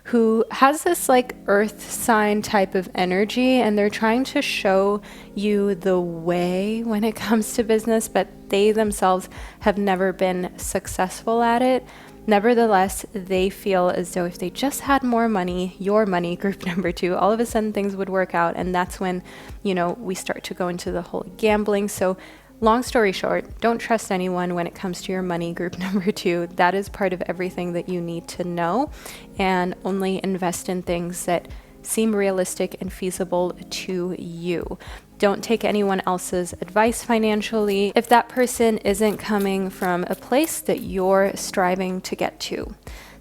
who has this like earth sign type of energy, and they're trying to show you the way when it comes to business, but they themselves have never been successful at it. Nevertheless, they feel as though if they just had more money, your money, group number 2, all of a sudden things would work out. And that's when, we start to go into the whole gambling. So long story short, don't trust anyone when it comes to your money, group number 2. That is part of everything that you need to know, and only invest in things that seem realistic and feasible to you. Don't take anyone else's advice financially if that person isn't coming from a place that you're striving to get to.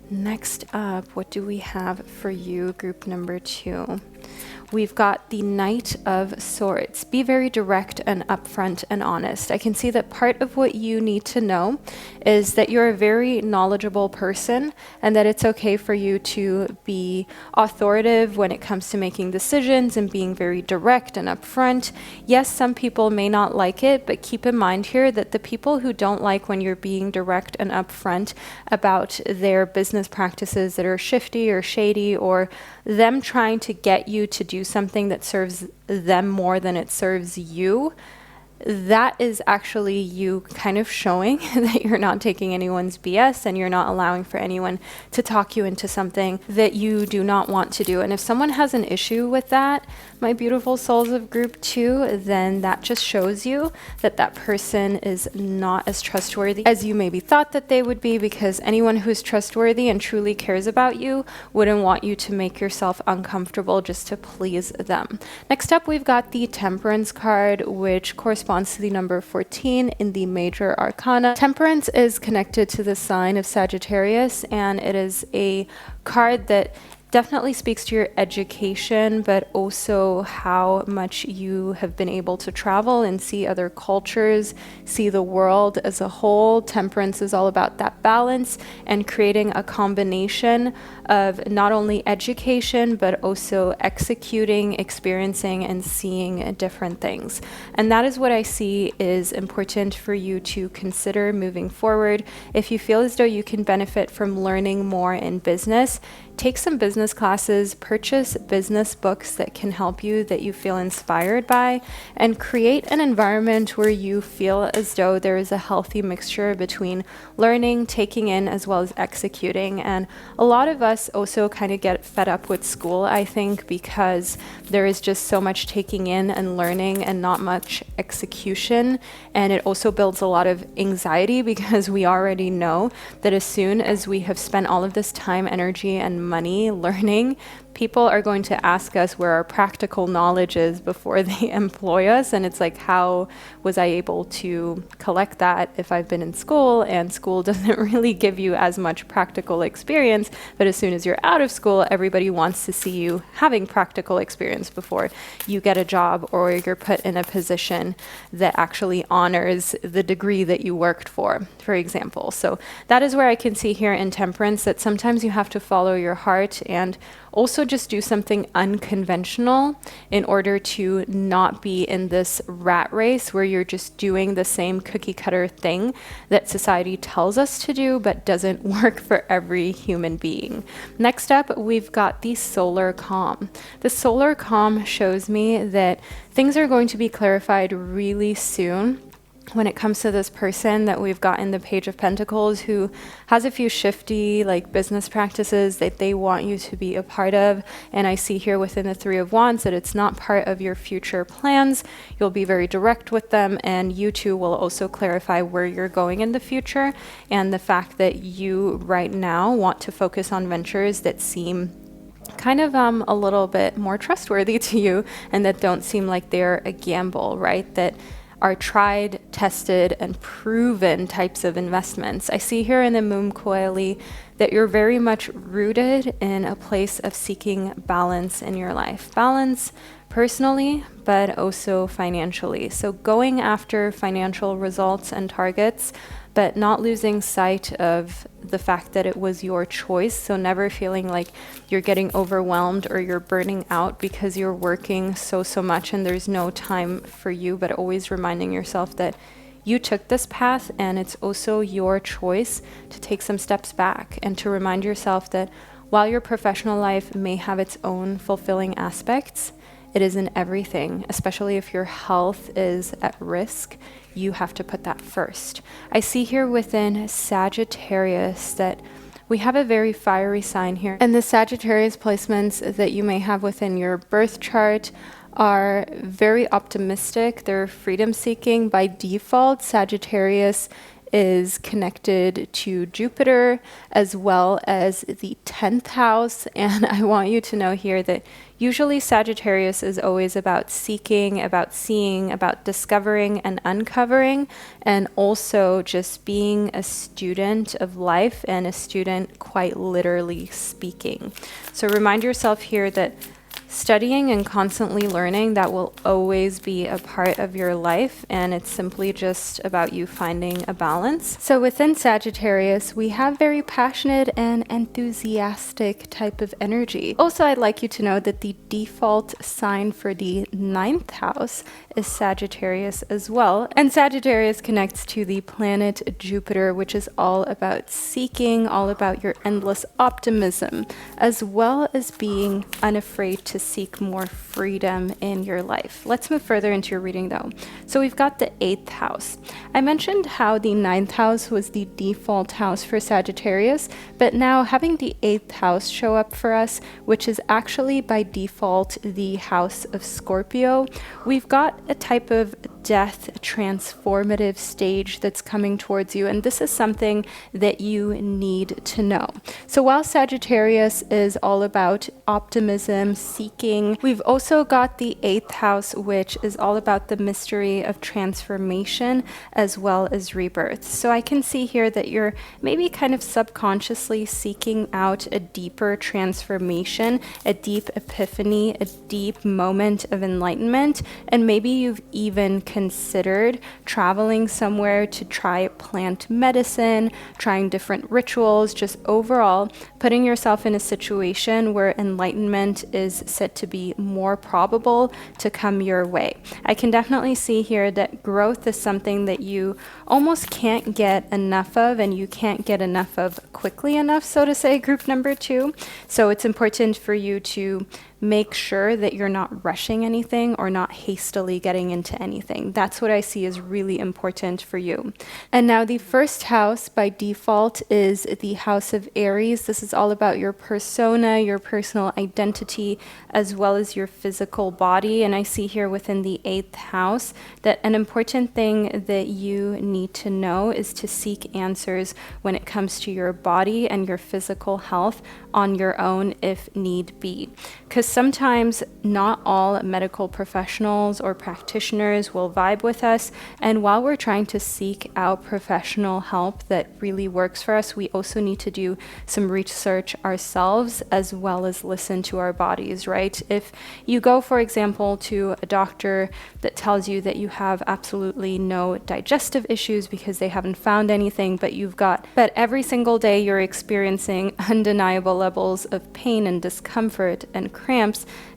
Next up, what do we have for you, group number 2? We've got the Knight of Swords. Be very direct and upfront and honest. I can see that part of what you need to know is that you're a very knowledgeable person, and that it's okay for you to be authoritative when it comes to making decisions and being very direct and upfront. Yes, some people may not like it, but keep in mind here that the people who don't like when you're being direct and upfront about their business practices that are shifty or shady, or them trying to get you to do something that serves them more than it serves you, that is actually you kind of showing that you're not taking anyone's BS and you're not allowing for anyone to talk you into something that you do not want to do. And if someone has an issue with that, my beautiful souls of group 2, then that just shows you that that person is not as trustworthy as you maybe thought that they would be, because anyone who's trustworthy and truly cares about you wouldn't want you to make yourself uncomfortable just to please them. Next up, we've got the Temperance card, which corresponds to the number 14 in the Major Arcana. Temperance is connected to the sign of Sagittarius, and it is a card that definitely speaks to your education, but also how much you have been able to travel and see other cultures, see the world as a whole. Temperance is all about that balance and creating a combination of not only education, but also executing, experiencing, and seeing different things. And that is what I see is important for you to consider moving forward. If you feel as though you can benefit from learning more in business, take some business classes, purchase business books that can help you, that you feel inspired by, and create an environment where you feel as though there is a healthy mixture between learning, taking in, as well as executing. And a lot of us also kind of get fed up with school, I think, because there is just so much taking in and learning and not much execution. And it also builds a lot of anxiety because we already know that as soon as we have spent all of this time, energy, and money learning, people are going to ask us where our practical knowledge is before they employ us. And it's like, how was I able to collect that if I've been in school, and school doesn't really give you as much practical experience? But as soon as you're out of school, everybody wants to see you having practical experience before you get a job or you're put in a position that actually honors the degree that you worked for example. So that is where I can see here in Temperance that sometimes you have to follow your heart and also just do something unconventional in order to not be in this rat race where you're just doing the same cookie cutter thing that society tells us to do but doesn't work for every human being. Next up, we've got the Solar Calm. The Solar Calm shows me that things are going to be clarified really soon when it comes to this person that we've got in the Page of Pentacles, who has a few shifty business practices that they want you to be a part of. And I see here within the Three of Wands that it's not part of your future plans. You'll be very direct with them, and you two will also clarify where you're going in the future, and the fact that you right now want to focus on ventures that seem kind of a little bit more trustworthy to you and that don't seem like they're a gamble, right? That are tried, tested, and proven types of investments. I see here in the moon coeli that you're very much rooted in a place of seeking balance in your life. Balance personally, but also financially. So going after financial results and targets, but not losing sight of the fact that it was your choice. So never feeling like you're getting overwhelmed or you're burning out because you're working so much and there's no time for you, but always reminding yourself that you took this path and it's also your choice to take some steps back and to remind yourself that while your professional life may have its own fulfilling aspects, it isn't everything, especially if your health is at risk. You have to put that first. I see here within Sagittarius that we have a very fiery sign here. And the Sagittarius placements that you may have within your birth chart are very optimistic. They're freedom seeking by default. Sagittarius is connected to Jupiter as well as the 10th house. And I want you to know here that usually Sagittarius is always about seeking, about seeing, about discovering and uncovering, and also just being a student of life and a student quite literally speaking. So remind yourself here that studying and constantly learning, that will always be a part of your life, and it's simply just about you finding a balance. So within Sagittarius, we have very passionate and enthusiastic type of energy. Also, I'd like you to know that the default sign for the 9th house is Sagittarius as well. And Sagittarius connects to the planet Jupiter, which is all about seeking, all about your endless optimism, as well as being unafraid to seek more freedom in your life. Let's move further into your reading though. So we've got the 8th house. I mentioned how the 9th house was the default house for Sagittarius, but now having the 8th house show up for us, which is actually by default the house of Scorpio, we've got a type of death transformative stage that's coming towards you, and this is something that you need to know. So while Sagittarius is all about optimism, seeking, we've also got the 8th house, which is all about the mystery of transformation as well as rebirth. So I can see here that you're maybe kind of subconsciously seeking out a deeper transformation, a deep epiphany, a deep moment of enlightenment, and maybe you've even considered traveling somewhere to try plant medicine, trying different rituals, just overall putting yourself in a situation where enlightenment is said to be more probable to come your way. I can definitely see here that growth is something that you almost can't get enough of, and you can't get enough of quickly enough, so to say, group number 2. So it's important for you to make sure that you're not rushing anything or not hastily getting into anything. That's what I see is really important for you. And now the first house by default is the house of Aries. This is all about your persona, your personal identity, as well as your physical body. And I see here within the 8th house that an important thing that you need to know is to seek answers when it comes to your body and your physical health on your own if need be. Because sometimes not all medical professionals or practitioners will vibe with us, and while we're trying to seek out professional help that really works for us, we also need to do some research ourselves as well as listen to our bodies, right? If you go, for example, to a doctor that tells you that you have absolutely no digestive issues because they haven't found anything, but every single day you're experiencing undeniable levels of pain and discomfort and cramps,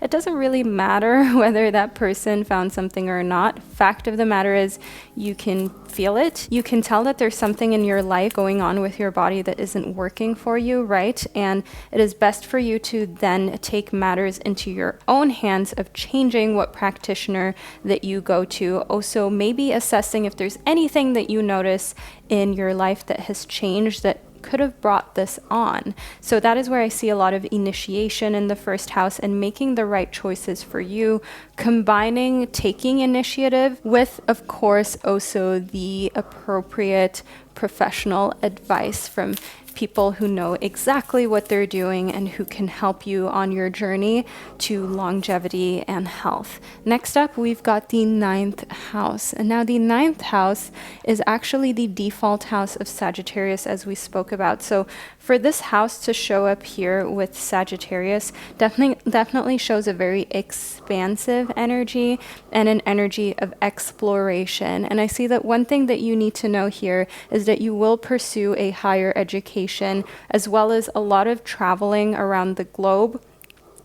it doesn't really matter whether that person found something or not. Fact of the matter is, you can feel it. You can tell that there's something in your life going on with your body that isn't working for you, right? And it is best for you to then take matters into your own hands of changing what practitioner that you go to. Also, maybe assessing if there's anything that you notice in your life that has changed that could have brought this on. So that is where I see a lot of initiation in the first house and making the right choices for you, combining taking initiative with, of course, also the appropriate professional advice from people who know exactly what they're doing and who can help you on your journey to longevity and health. Next up, we've got the 9th house. And now the 9th house is actually the default house of Sagittarius, as we spoke about. So for this house to show up here with Sagittarius definitely shows a very expansive energy and an energy of exploration. And I see that one thing that you need to know here is that you will pursue a higher education, as well as a lot of traveling around the globe,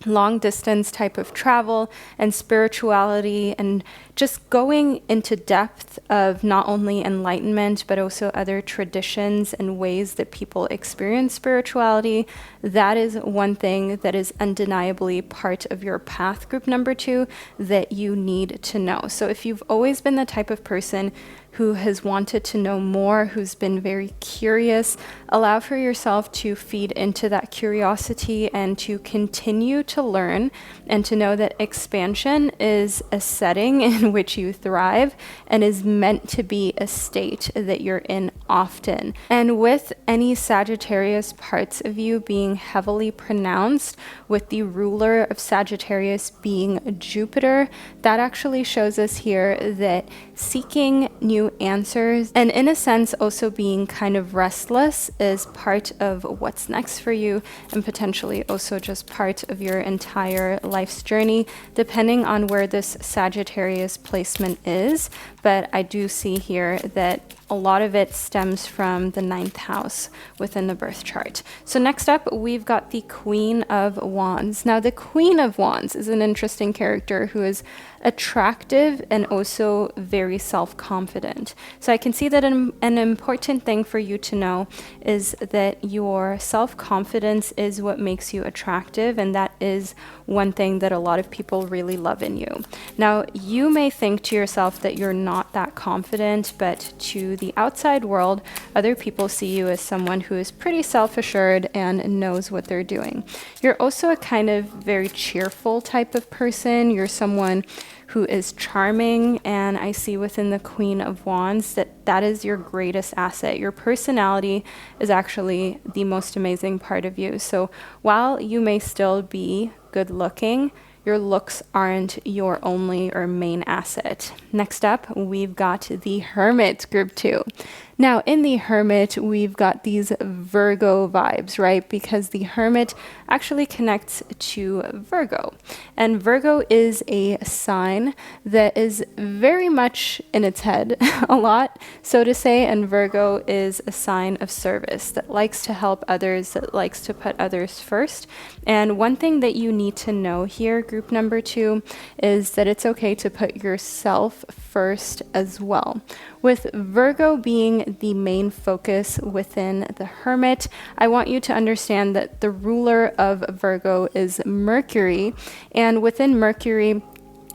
long distance type of travel and spirituality, and just going into depth of not only enlightenment but also other traditions and ways that people experience spirituality. That is one thing that is undeniably part of your path, group number 2, that you need to know. So if you've always been the type of person who has wanted to know more, who's been very curious, allow for yourself to feed into that curiosity and to continue to learn, and to know that expansion is a setting in which you thrive and is meant to be a state that you're in often. And with any Sagittarius parts of you being heavily pronounced, with the ruler of Sagittarius being Jupiter, that actually shows us here that seeking new answers, and in a sense also being kind of restless, is part of what's next for you, and potentially also just part of your entire life's journey, depending on where this Sagittarius placement is. But I do see here that a lot of it stems from the 9th house within the birth chart. So next up, we've got the Queen of Wands. Now, the Queen of Wands is an interesting character who is attractive and also very self-confident. So I can see that an important thing for you to know is that your self-confidence is what makes you attractive, and that is one thing that a lot of people really love in you. Now, you may think to yourself that you're not that confident, but to the outside world, other people see you as someone who is pretty self-assured and knows what they're doing. You're also a kind of very cheerful type of person. You're someone who is charming, and I see within the Queen of Wands that that is your greatest asset. Your personality is actually the most amazing part of you. So while you may still be good looking, your looks aren't your only or main asset. Next up, we've got the Hermit, group 2. Now, in the Hermit, we've got these Virgo vibes, right? Because the Hermit actually connects to Virgo. And Virgo is a sign that is very much in its head a lot, so to say. And Virgo is a sign of service that likes to help others, that likes to put others first. And one thing that you need to know here, group number 2, is that it's okay to put yourself first as well. With Virgo being the main focus within the Hermit, I want you to understand that the ruler of Virgo is Mercury, and within Mercury,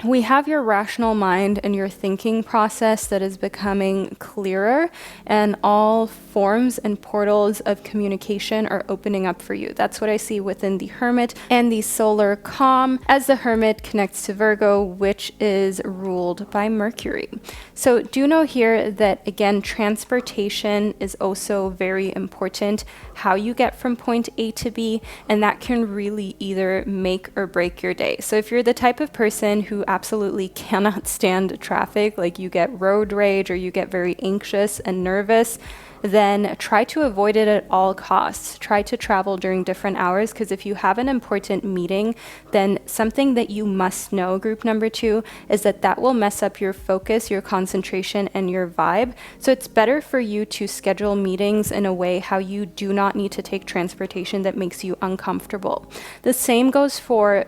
we have your rational mind and your thinking process that is becoming clearer, and all forms and portals of communication are opening up for you. That's what I see within the Hermit and the solar calm as the Hermit connects to Virgo, which is ruled by Mercury. So do know here that, again, transportation is also very important, how you get from point A to B, and that can really either make or break your day. So if you're the type of person who absolutely cannot stand traffic, like you get road rage or you get very anxious and nervous, then try to avoid it at all costs. Try to travel during different hours, because if you have an important meeting, then something that you must know, group number 2, is that that will mess up your focus, your concentration, and your vibe. So it's better for you to schedule meetings in a way how you do not need to take transportation that makes you uncomfortable. The same goes for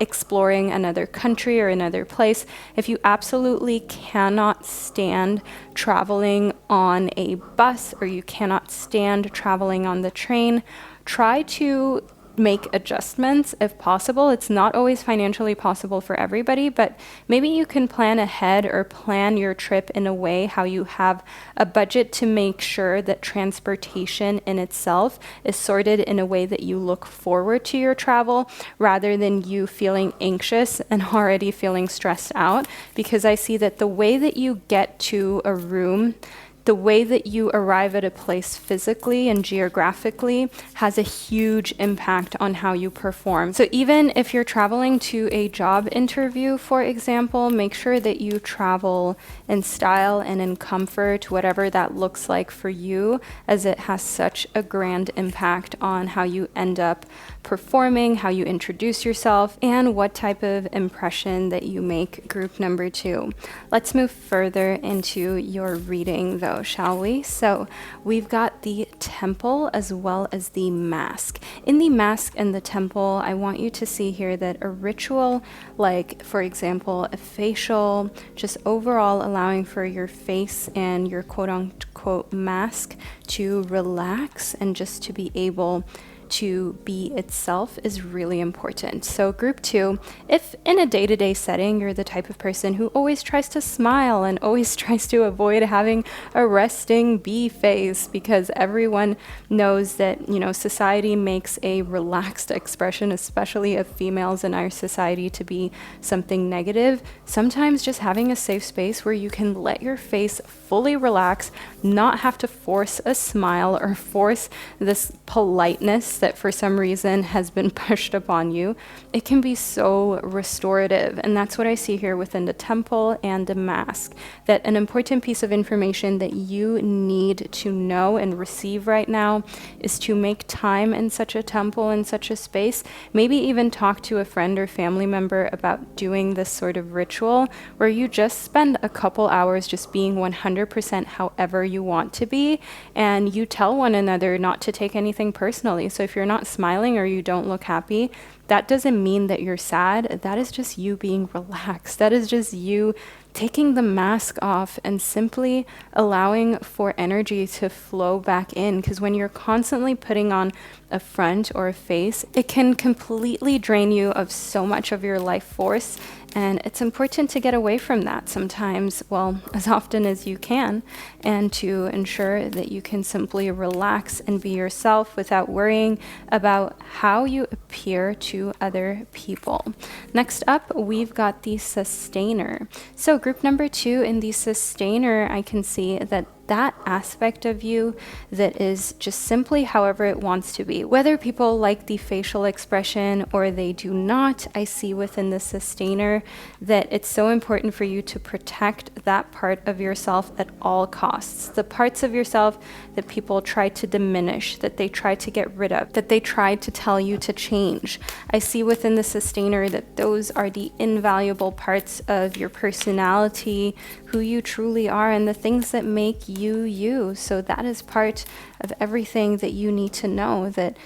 exploring another country or another place. If you absolutely cannot stand traveling on a bus, or you cannot stand traveling on the train, try to make adjustments if possible. It's not always financially possible for everybody, but maybe you can plan ahead or plan your trip in a way how you have a budget to make sure that transportation in itself is sorted in a way that you look forward to your travel, rather than you feeling anxious and already feeling stressed out. Because I see that the way that you get to a room the way that you arrive at a place physically and geographically has a huge impact on how you perform. So even if you're traveling to a job interview, for example, make sure that you travel in style and in comfort, whatever that looks like for you, as it has such a grand impact on how you end up performing, how you introduce yourself, and what type of impression that you make. Group number 2. Let's move further into your reading though, shall we? So we've got the temple as well as the mask. In the mask and the temple, I want you to see here that a ritual, like for example, a facial, just overall allowing for your face and your quote unquote mask to relax and just to be able to be itself is really important. So group 2, if in a day-to-day setting you're the type of person who always tries to smile and always tries to avoid having a resting bee face, because everyone knows that, you know, society makes a relaxed expression, especially of females in our society, to be something negative. Sometimes just having a safe space where you can let your face fully relax, not have to force a smile or force this politeness that for some reason has been pushed upon you, it can be so restorative. And that's what I see here within the temple and the mask, that an important piece of information that you need to know and receive right now is to make time in such a temple, in such a space. Maybe even talk to a friend or family member about doing this sort of ritual where you just spend a couple hours just being 100% however you want to be, and you tell one another not to take anything personally. So if you're not smiling or you don't look happy, that doesn't mean that you're sad. That is just you being relaxed. That is just you taking the mask off and simply allowing for energy to flow back in. Because when you're constantly putting on a front or a face, it can completely drain you of so much of your life force. And it's important to get away from that sometimes, well, as often as you can, and to ensure that you can simply relax and be yourself without worrying about how you appear to other people. Next up, we've got the sustainer. So group number 2 in the sustainer, I can see that aspect of you that is just simply however it wants to be. Whether people like the facial expression or they do not, I see within the sustainer that it's so important for you to protect that part of yourself at all costs. The parts of yourself that people try to diminish, that they try to get rid of, that they try to tell you to change. I see within the sustainer that those are the invaluable parts of your personality, who you truly are, and the things that make you you. So that is part of everything that you need to know, that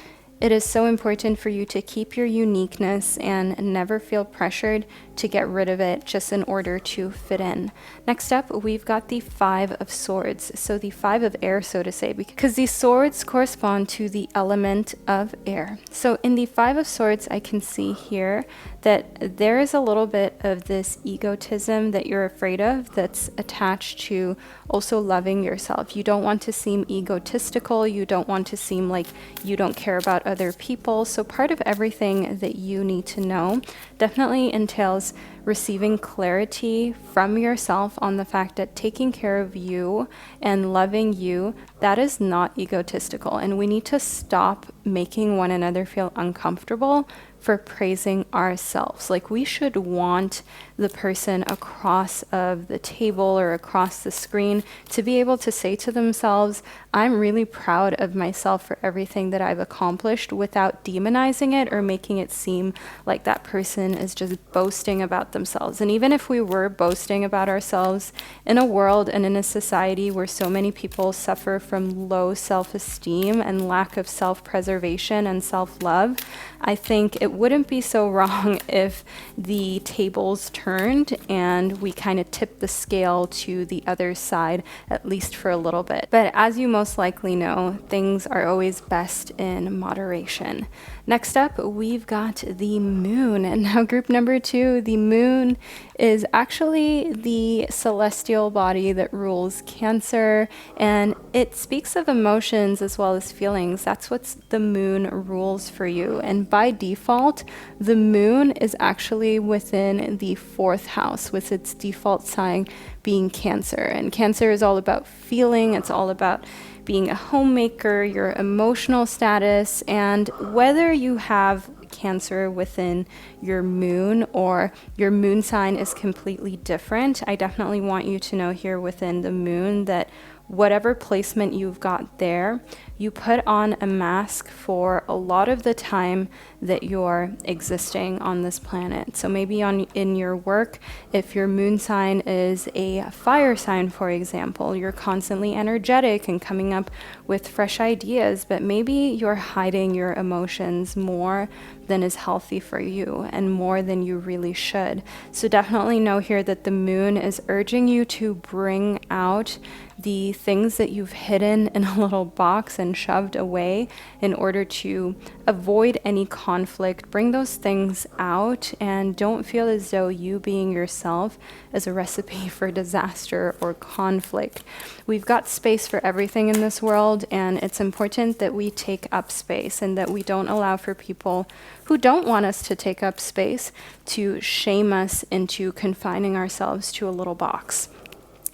it is so important for you to keep your uniqueness and never feel pressured to get rid of it just in order to fit in. Next up, we've got the 5 of Swords. So the 5 of air, so to say, because these swords correspond to the element of air. So in the 5 of Swords, I can see here that there is a little bit of this egotism that you're afraid of that's attached to also loving yourself. You don't want to seem egotistical. You don't want to seem like you don't care about other people. So part of everything that you need to know definitely entails receiving clarity from yourself on the fact that taking care of you and loving you, that is not egotistical. And we need to stop making one another feel uncomfortable for praising ourselves. Like, we should want the person across of the table or across the screen to be able to say to themselves, I'm really proud of myself for everything that I've accomplished, without demonizing it or making it seem like that person is just boasting about themselves. And even if we were boasting about ourselves in a world and in a society where so many people suffer from low self-esteem and lack of self-preservation and self-love, I think it wouldn't be so wrong if the tables turned and we kind of tipped the scale to the other side, at least for a little bit. But as you most likely know, things are always best in moderation. Next up, we've got the moon. And now group number 2, the moon is actually the celestial body that rules Cancer, and it speaks of emotions as well as feelings. That's what the moon rules for you. And by default, the moon is actually within the 4th house, with its default sign being Cancer. And Cancer is all about feeling, it's all about being a homemaker, your emotional status, and whether you have Cancer within your moon or your moon sign is completely different. I definitely want you to know here within the moon that whatever placement you've got there, you put on a mask for a lot of the time that you're existing on this planet. So maybe in your work, if your moon sign is a fire sign, for example, you're constantly energetic and coming up with fresh ideas, but maybe you're hiding your emotions more than is healthy for you and more than you really should. So definitely know here that the moon is urging you to bring out the things that you've hidden in a little box and shoved away in order to avoid any conflict. Bring those things out and don't feel as though you being yourself is a recipe for disaster or conflict. We've got space for everything in this world, and it's important that we take up space and that we don't allow for people who don't want us to take up space to shame us into confining ourselves to a little box.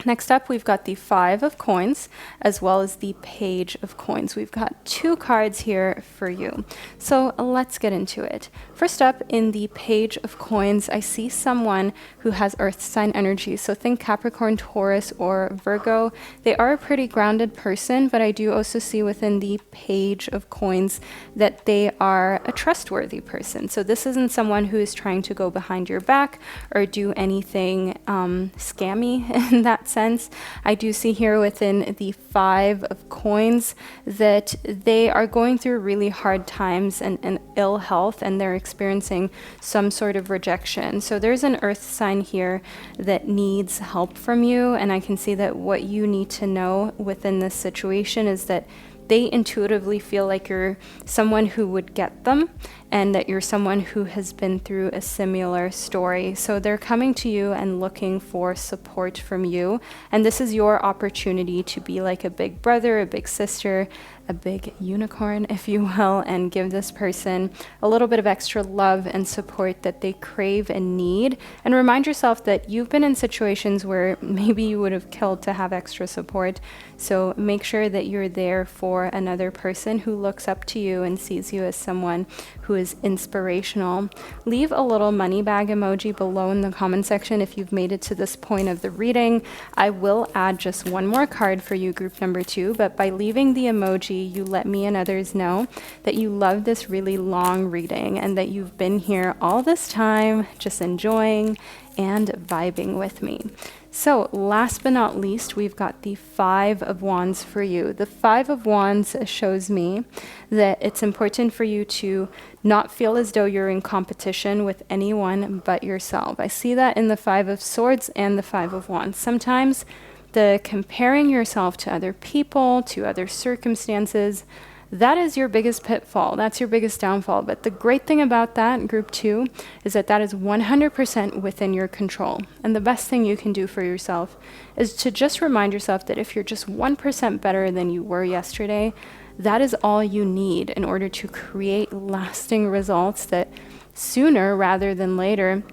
Next up, we've got the 5 of coins as well as the Page of coins. We've got 2 cards here for you. So let's get into it. First up, in the Page of coins, I see someone who has earth sign energy. So think Capricorn, Taurus, or Virgo. They are a pretty grounded person, but I do also see within the Page of coins that they are a trustworthy person. So this isn't someone who is trying to go behind your back or do anything scammy in that sense. I do see here within the 5 of coins that they are going through really hard times and ill health, and they're experiencing some sort of rejection. So there's an earth sign here that needs help from you, and I can see that what you need to know within this situation is that they intuitively feel like you're someone who would get them and that you're someone who has been through a similar story. So they're coming to you and looking for support from you. And this is your opportunity to be like a big brother, a big sister, a big unicorn, if you will, and give this person a little bit of extra love and support that they crave and need. And remind yourself that you've been in situations where maybe you would have killed to have extra support. So make sure that you're there for another person who looks up to you and sees you as someone who is inspirational. Leave a little money bag emoji below in the comment section if you've made it to this point of the reading. I will add just one more card for you, group number 2, but by leaving the emoji, you let me and others know that you love this really long reading and that you've been here all this time just enjoying and vibing with me. So last but not least, we've got the 5 of Wands for you. The 5 of Wands shows me that it's important for you to not feel as though you're in competition with anyone but yourself. I see that in the 5 of Swords and the 5 of Wands. Sometimes the comparing yourself to other people, to other circumstances, that is your biggest pitfall. That's your biggest downfall. But the great thing about that, group 2, is that that is 100% within your control. And the best thing you can do for yourself is to just remind yourself that if you're just 1% better than you were yesterday, that is all you need in order to create lasting results that sooner rather than later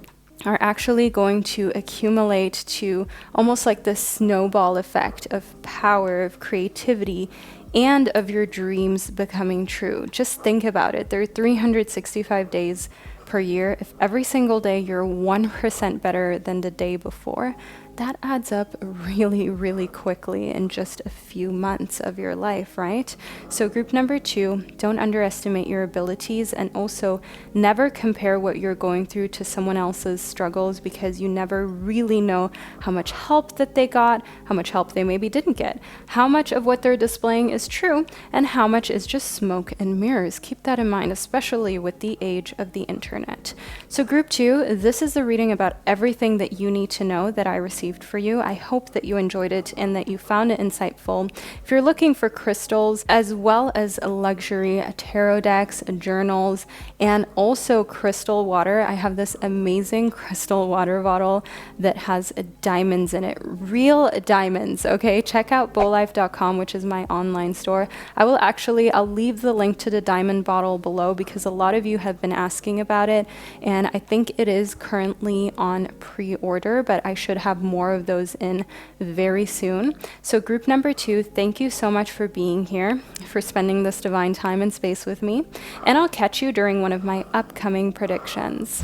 are actually going to accumulate to almost like the snowball effect of power, of creativity, and of your dreams becoming true. Just think about it. There are 365 days per year. If every single day you're 1% better than the day before, that adds up really, really quickly in just a few months of your life, right? So group number 2, don't underestimate your abilities, and also never compare what you're going through to someone else's struggles, because you never really know how much help that they got, how much help they maybe didn't get, how much of what they're displaying is true, and how much is just smoke and mirrors. Keep that in mind, especially with the age of the internet. So group 2, this is the reading about everything that you need to know that I received for you. I hope that you enjoyed it and that you found it insightful. If you're looking for crystals as well as luxury tarot decks, journals, and also crystal water, I have this amazing crystal water bottle that has diamonds in it, real diamonds. Okay, check out bowlife.com, which is my online store. I'll leave the link to the diamond bottle below because a lot of you have been asking about it, and I think it is currently on pre-order, but I should have more of those in very soon. So group number 2, thank you so much for being here, for spending this divine time and space with me, and I'll catch you during one of my upcoming predictions.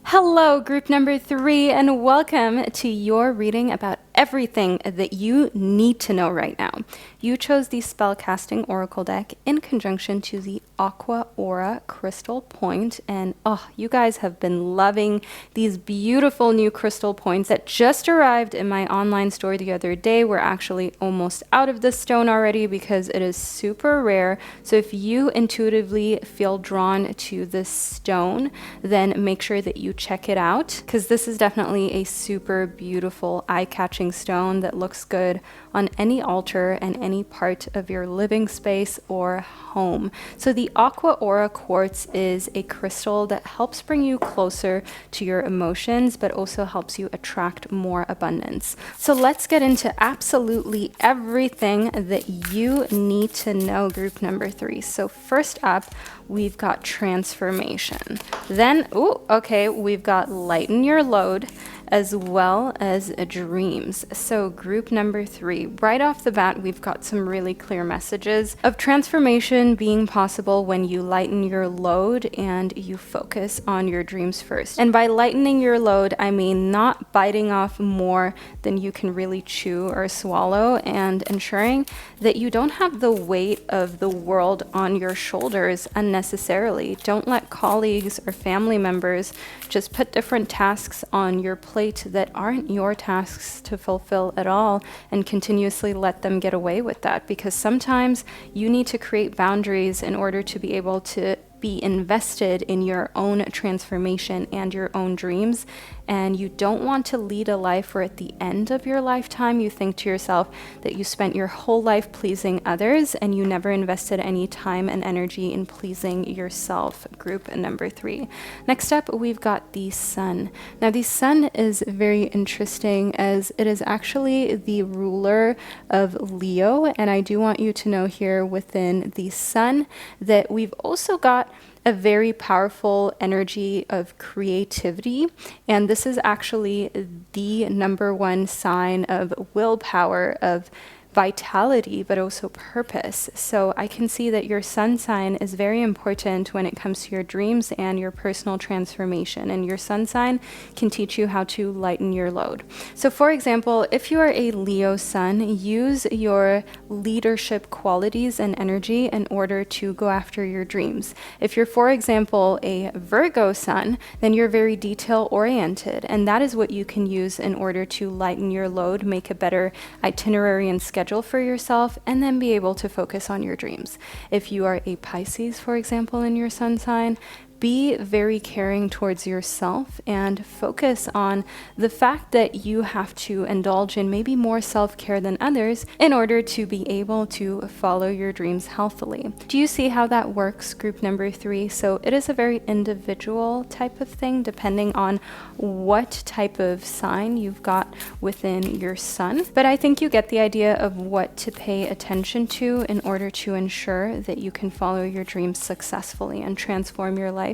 Hello, group number 3, and welcome to your reading about everything that you need to know right now. You chose the Spellcasting Oracle deck in conjunction to the Aqua Aura Crystal Point, and you guys have been loving these beautiful new crystal points that just arrived in my online store the other day. We're actually almost out of this stone already because it is super rare. So if you intuitively feel drawn to this stone, then make sure that you check it out, because this is definitely a super beautiful, eye-catching stone that looks good on any altar and any part of your living space or home. So the Aqua Aura Quartz is a crystal that helps bring you closer to your emotions, but also helps you attract more abundance. So let's get into absolutely everything that you need to know, group number 3. So first up, we've got transformation. Then, we've got lighten your load, as well as dreams. So group number 3, right off the bat, we've got some really clear messages of transformation being possible when you lighten your load and you focus on your dreams first. And by lightening your load, I mean not biting off more than you can really chew or swallow, and ensuring that you don't have the weight of the world on your shoulders unnecessarily. Don't let colleagues or family members just put different tasks on your plate that aren't your tasks to fulfill at all, and continuously let them get away with that, because sometimes you need to create boundaries in order to be able to be invested in your own transformation and your own dreams. And you don't want to lead a life where at the end of your lifetime you think to yourself that you spent your whole life pleasing others and you never invested any time and energy in pleasing yourself, group number 3. Next up, we've got the sun. Now the sun is very interesting, as it is actually the ruler of Leo, and I do want you to know here within the sun that we've also got a very powerful energy of creativity, and this is actually the number 1 sign of willpower, of vitality, but also purpose. So I can see that your sun sign is very important when it comes to your dreams and your personal transformation, and your sun sign can teach you how to lighten your load. So for example, if you are a Leo sun, use your leadership qualities and energy in order to go after your dreams. If you're, for example, a Virgo sun, then you're very detail oriented, and that is what you can use in order to lighten your load, make a better itinerary and schedule for yourself, and then be able to focus on your dreams. If you are a Pisces, for example, in your sun sign, be very caring towards yourself and focus on the fact that you have to indulge in maybe more self-care than others in order to be able to follow your dreams healthily. Do you see how that works, group number 3? So it is a very individual type of thing depending on what type of sign you've got within your sun. But I think you get the idea of what to pay attention to in order to ensure that you can follow your dreams successfully and transform your life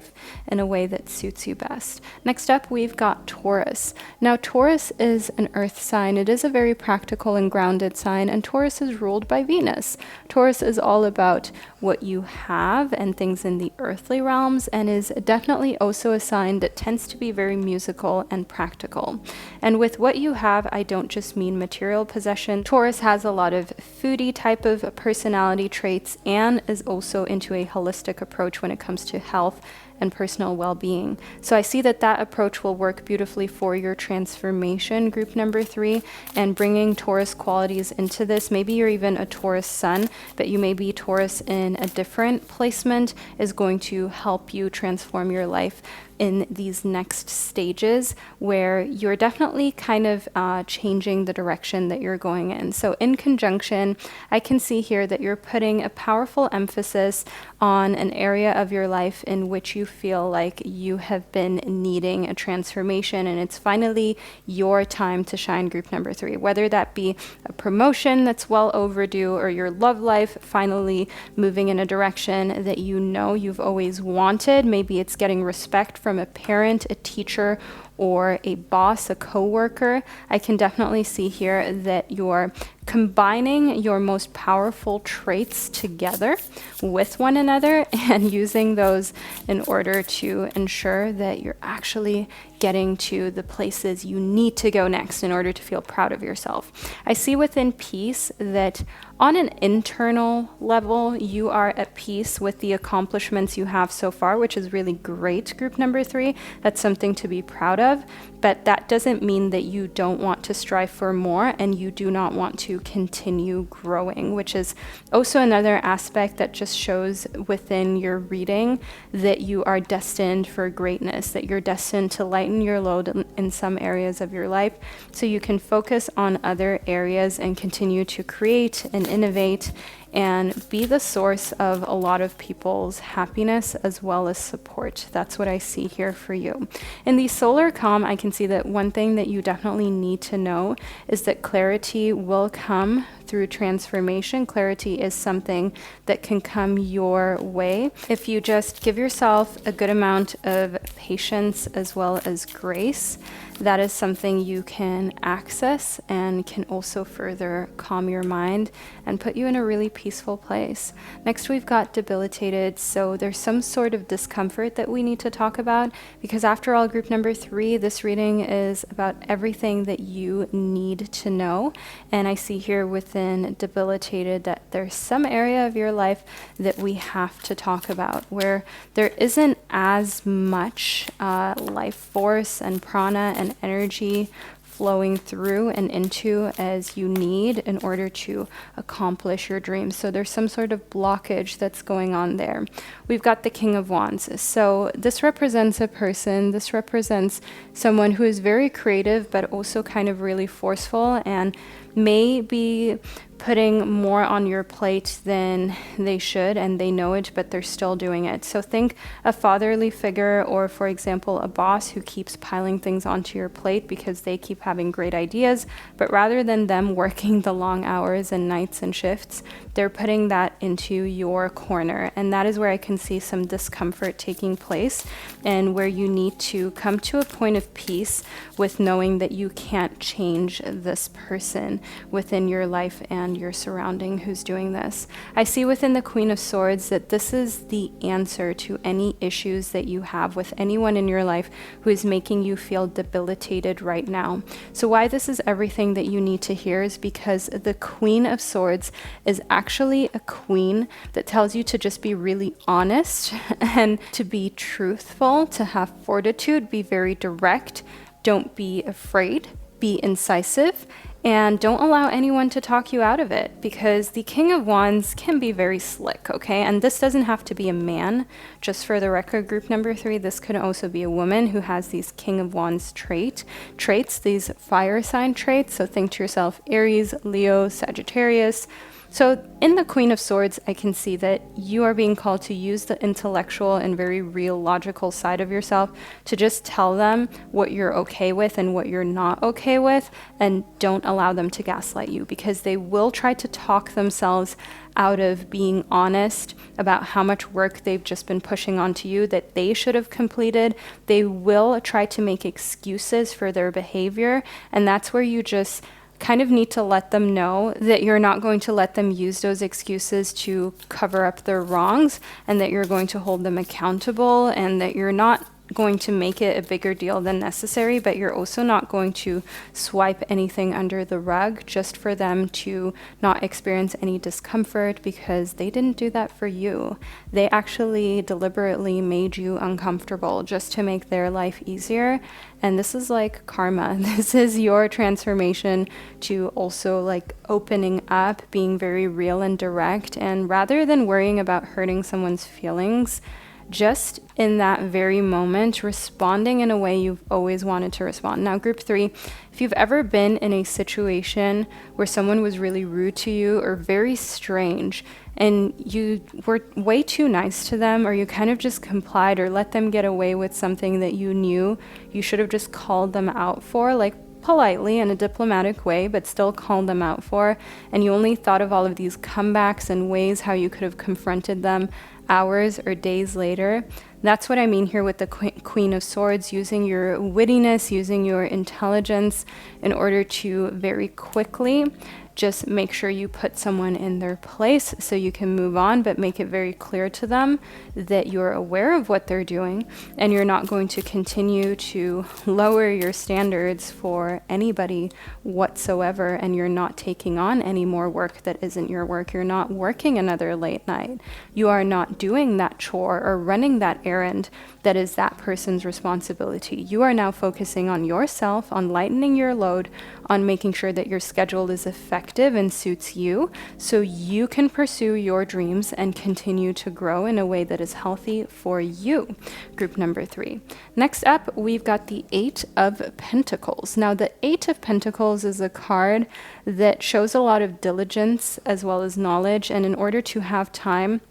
in a way that suits you best. Next up, we've got Taurus. Now, Taurus is an earth sign. It is a very practical and grounded sign, and Taurus is ruled by Venus. Taurus is all about what you have and things in the earthly realms, and is definitely also a sign that tends to be very musical and practical. And with what you have, I don't just mean material possession. Taurus has a lot of foodie type of personality traits and is also into a holistic approach when it comes to health and personal well-being. So I see that that approach will work beautifully for your transformation, group number 3, and bringing Taurus qualities into this. Maybe you're even a Taurus sun, but you may be Taurus in a different placement, is going to help you transform your life in these next stages where you're definitely kind of changing the direction that you're going in. So in conjunction, I can see here that you're putting a powerful emphasis on an area of your life in which you feel like you have been needing a transformation, and it's finally your time to shine, group number 3, whether that be a promotion that's well overdue or your love life finally moving in a direction that you know you've always wanted. Maybe it's getting respect from from a parent, a teacher, or a boss, a coworker, I can definitely see here that you're combining your most powerful traits together with one another and using those in order to ensure that you're actually getting to the places you need to go next in order to feel proud of yourself. I see within peace that on an internal level, you are at peace with the accomplishments you have so far, which is really great, group number 3. That's something to be proud of, but that doesn't mean that you don't want to strive for more and you do not want to continue growing, which is also another aspect that just shows within your reading that you are destined for greatness, that you're destined to lighten your load in some areas of your life so you can focus on other areas and continue to create and innovate and be the source of a lot of people's happiness as well as support. That's what I see here for you. In the solar calm, I can see that one thing that you definitely need to know is that clarity will come through transformation. Clarity is something that can come your way if you just give yourself a good amount of patience as well as grace. That is something you can access and can also further calm your mind and put you in a really peaceful place. Next, we've got debilitated. So there's some sort of discomfort that we need to talk about because after all, group number 3, this reading is about everything that you need to know. And I see here within debilitated that there's some area of your life that we have to talk about where there isn't as much life force and prana and energy flowing through and into as you need in order to accomplish your dreams. So there's some sort of blockage that's going on there. We've got the King of Wands. So this represents a person, this represents someone who is very creative, but also kind of really forceful and may be putting more on your plate than they should, and they know it, but they're still doing it. So think a fatherly figure, or for example, a boss who keeps piling things onto your plate because they keep having great ideas, but rather than them working the long hours and nights and shifts, they're putting that into your corner. And that is where I can see some discomfort taking place and where you need to come to a point of peace with knowing that you can't change this person within your life and your surrounding who's doing this. I see within the Queen of Swords that this is the answer to any issues that you have with anyone in your life who is making you feel debilitated right now. So why this is everything that you need to hear is because the Queen of Swords is actually a queen that tells you to just be really honest and to be truthful, to have fortitude, be very direct, don't be afraid, be incisive, and don't allow anyone to talk you out of it, because the King of Wands can be very slick, okay? And this doesn't have to be a man. Just for the record, group number 3, this could also be a woman who has these King of Wands traits, these fire sign traits. So think to yourself, Aries, Leo, Sagittarius. So in the Queen of Swords, I can see that you are being called to use the intellectual and very real logical side of yourself to just tell them what you're okay with and what you're not okay with, and don't allow them to gaslight you, because they will try to talk themselves out of being honest about how much work they've just been pushing onto you that they should have completed. They will try to make excuses for their behavior, and that's where you just kind of need to let them know that you're not going to let them use those excuses to cover up their wrongs, and that you're going to hold them accountable, and that you're not going to make it a bigger deal than necessary, but you're also not going to swipe anything under the rug just for them to not experience any discomfort, because they didn't do that for you. They actually deliberately made you uncomfortable just to make their life easier. And this is like karma. This is your transformation to also like opening up, being very real and direct, and rather than worrying about hurting someone's feelings, just in that very moment, responding in a way you've always wanted to respond. Now, group 3, if you've ever been in a situation where someone was really rude to you or very strange, and you were way too nice to them, or you kind of just complied or let them get away with something that you knew you should have just called them out for, like politely in a diplomatic way, but still called them out for, and you only thought of all of these comebacks and ways how you could have confronted them hours or days later, That's what I mean here with the Queen of Swords, using your wittiness, using your intelligence in order to very quickly just make sure you put someone in their place so you can move on, but make it very clear to them that you're aware of what they're doing and you're not going to continue to lower your standards for anybody whatsoever, and you're not taking on any more work that isn't your work. You're not working another late night. You are not doing that chore or running that errand that is that person's responsibility. You are now focusing on yourself, on lightening your load, on making sure that your schedule is effective and suits you so you can pursue your dreams and continue to grow in a way that is healthy for you. Group number 3. Next up, we've got the 8 of Pentacles. Now, the 8 of Pentacles is a card that shows a lot of diligence as well as knowledge, and in order to have time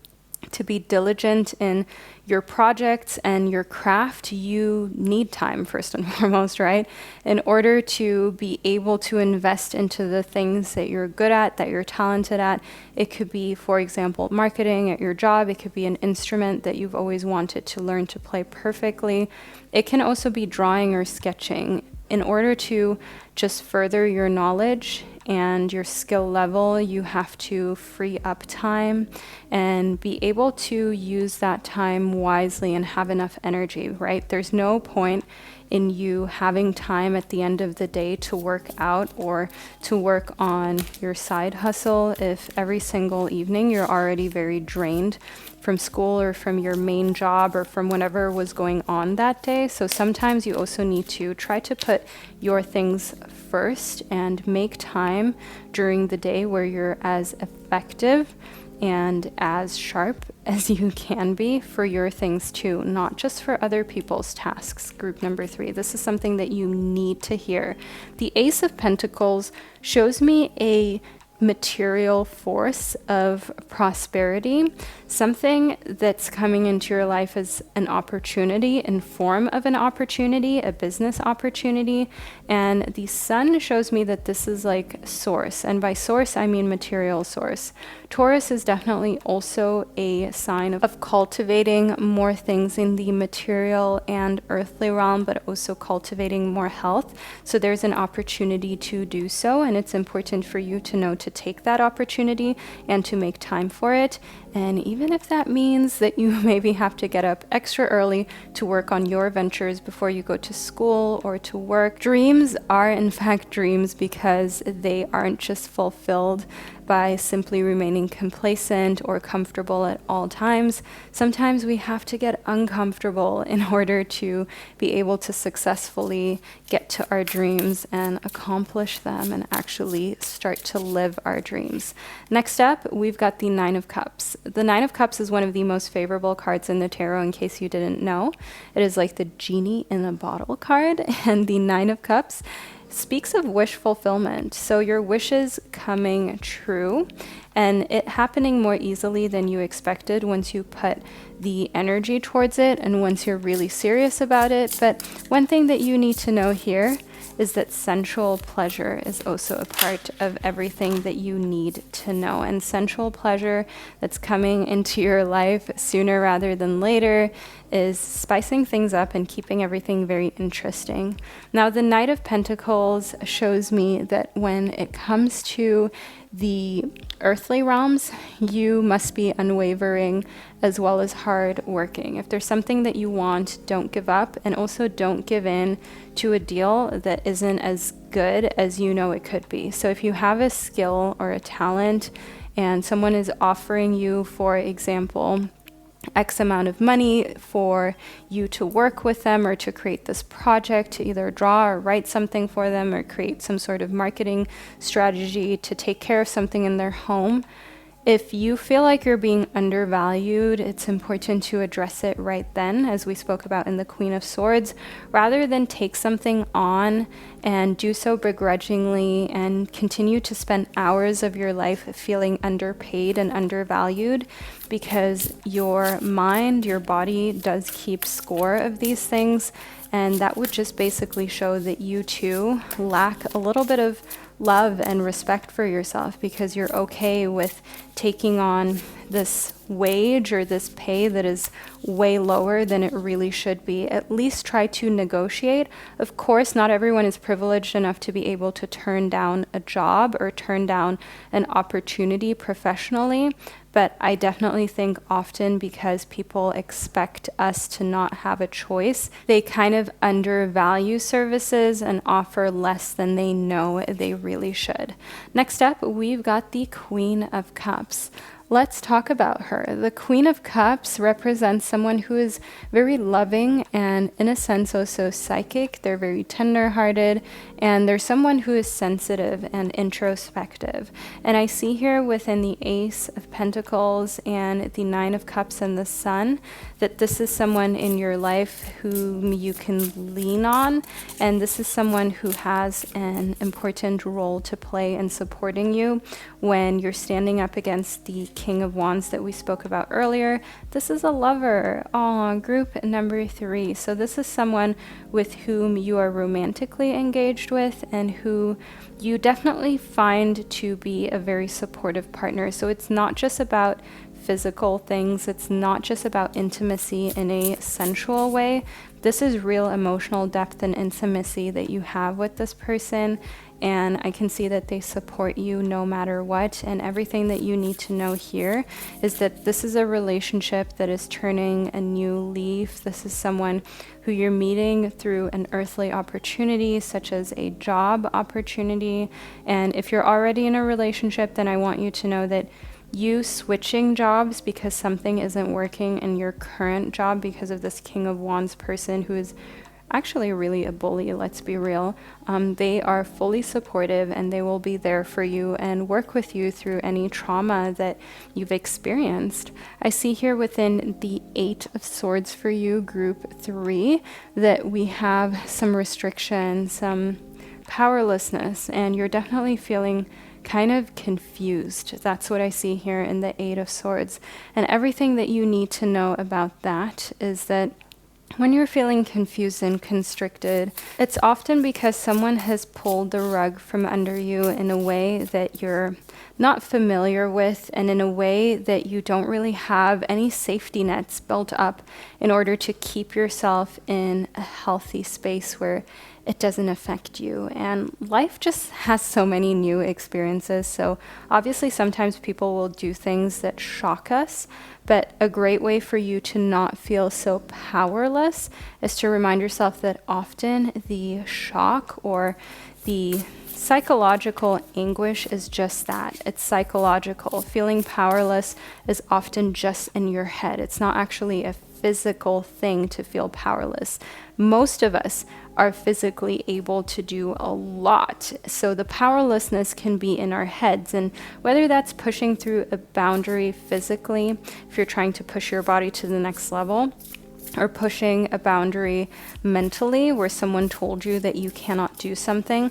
to be diligent in your projects and your craft, you need time first and foremost, right? In order to be able to invest into the things that you're good at, that you're talented at. It could be, for example, marketing at your job. It could be an instrument that you've always wanted to learn to play perfectly. It can also be drawing or sketching. In order to just further your knowledge and your skill level, you have to free up time and be able to use that time wisely and have enough energy, right? There's no point in you having time at the end of the day to work out or to work on your side hustle if every single evening you're already very drained from school or from your main job or from whatever was going on that day. So sometimes you also need to try to put your things first and make time during the day where you're as effective and as sharp as you can be for your things too, not just for other people's tasks. Group number 3, this is something that you need to hear. The Ace of Pentacles shows me a material force of prosperity, something that's coming into your life as an opportunity, in form of an opportunity, a business opportunity. And the Sun shows me that this is like source, and by source I mean material source. Taurus is definitely also a sign of cultivating more things in the material and earthly realm, but also cultivating more health. So there's an opportunity to do so, and it's important for you to know to take that opportunity and to make time for it. And even if that means that you maybe have to get up extra early to work on your ventures before you go to school or to work, dreams are in fact dreams because they aren't just fulfilled by simply remaining complacent or comfortable at all times. Sometimes we have to get uncomfortable in order to be able to successfully get to our dreams and accomplish them and actually start to live our dreams. Next up, we've got the 9 of Cups. The 9 of Cups is one of the most favorable cards in the tarot, in case you didn't know. It is like the genie in a bottle card, and the 9 of Cups speaks of wish fulfillment. So your wishes coming true and it happening more easily than you expected once you put the energy towards it and once you're really serious about it. But one thing that you need to know here is that sensual pleasure is also a part of everything that you need to know. And sensual pleasure that's coming into your life sooner rather than later is spicing things up and keeping everything very interesting. Now, the Knight of Pentacles shows me that when it comes to the earthly realms, you must be unwavering as well as hard working. If there's something that you want, don't give up, and also don't give in to a deal that isn't as good as you know it could be. So if you have a skill or a talent and someone is offering you, for example, X amount of money for you to work with them or to create this project, to either draw or write something for them or create some sort of marketing strategy to take care of something in their home. If you feel like you're being undervalued, it's important to address it right then, as we spoke about in the Queen of Swords, rather than take something on and do so begrudgingly and continue to spend hours of your life feeling underpaid and undervalued, because your mind, your body does keep score of these things, and that would just basically show that you too lack a little bit of love and respect for yourself because you're okay with taking on this wage or this pay that is way lower than it really should be. At least try to negotiate. Of course, not everyone is privileged enough to be able to turn down a job or turn down an opportunity professionally. But I definitely think often because people expect us to not have a choice, they kind of undervalue services and offer less than they know they really should. Next up, we've got the Queen of Cups. Let's talk about her. The Queen of Cups represents someone who is very loving and, in a sense, also psychic. They're very tender-hearted, and they're someone who is sensitive and introspective. And I see here within the Ace of Pentacles and the Nine of Cups and the Sun that this is someone in your life whom you can lean on, and this is someone who has an important role to play in supporting you when you're standing up against the King of Wands that we spoke about earlier. This is a lover. Group number 3. So this is someone with whom you are romantically engaged with and who you definitely find to be a very supportive partner. So it's not just about physical things. It's not just about intimacy in a sensual way. This is real emotional depth and intimacy that you have with this person. And I can see that they support you no matter what. And everything that you need to know here is that this is a relationship that is turning a new leaf. This is someone who you're meeting through an earthly opportunity, such as a job opportunity. And if you're already in a relationship, then I want you to know that you switching jobs because something isn't working in your current job because of this King of Wands person who is actually really a bully, let's be real. They are fully supportive and they will be there for you and work with you through any trauma that you've experienced. I see here within the 8 of Swords for you, group 3, that we have some restrictions, some powerlessness, and you're definitely feeling kind of confused. That's what I see here in the 8 of Swords. And everything that you need to know about that is that when you're feeling confused and constricted, it's often because someone has pulled the rug from under you in a way that you're not familiar with and in a way that you don't really have any safety nets built up in order to keep yourself in a healthy space where it doesn't affect you. And life just has so many new experiences. So obviously sometimes people will do things that shock us, but a great way for you to not feel so powerless is to remind yourself that often the shock or the psychological anguish is just that. It's psychological. Feeling powerless is often just in your head. It's not actually a physical thing to feel powerless. Most of us are physically able to do a lot. So the powerlessness can be in our heads. And whether that's pushing through a boundary physically, if you're trying to push your body to the next level, or pushing a boundary mentally where someone told you that you cannot do something,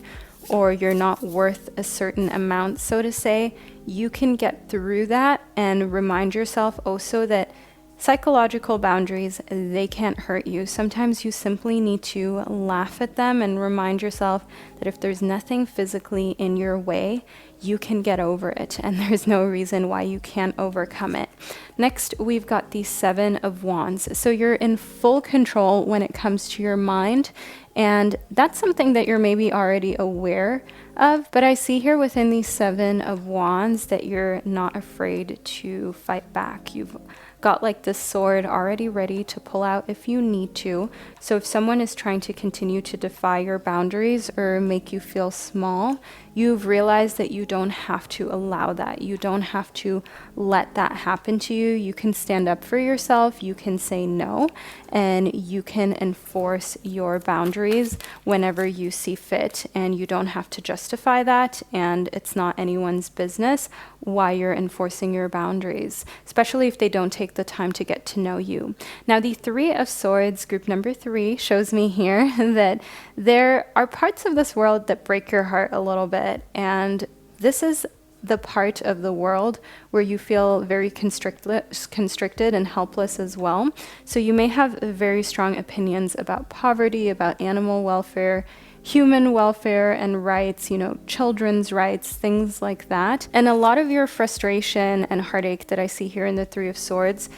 or you're not worth a certain amount, so to say, you can get through that and remind yourself also that psychological boundaries, they can't hurt you. Sometimes you simply need to laugh at them and remind yourself that if there's nothing physically in your way, you can get over it and there's no reason why you can't overcome it. Next, we've got the 7 of Wands. So you're in full control when it comes to your mind, and that's something that you're maybe already aware of, but I see here within the 7 of Wands that you're not afraid to fight back. You've got like this sword already ready to pull out if you need to. So if someone is trying to continue to defy your boundaries or make you feel small, you've realized that you don't have to allow that. You don't have to let that happen to you. You can stand up for yourself, you can say no, and you can enforce your boundaries whenever you see fit, and you don't have to justify that, and it's not anyone's business why you're enforcing your boundaries, especially if they don't take the time to get to know you. Now, the 3 of Swords, group number 3, shows me here that there are parts of this world that break your heart a little bit, and this is the part of the world where you feel very constricted and helpless as well. So you may have very strong opinions about poverty, about animal welfare, human welfare and rights, children's rights, things like that. And a lot of your frustration and heartache that I see here in the Three of Swords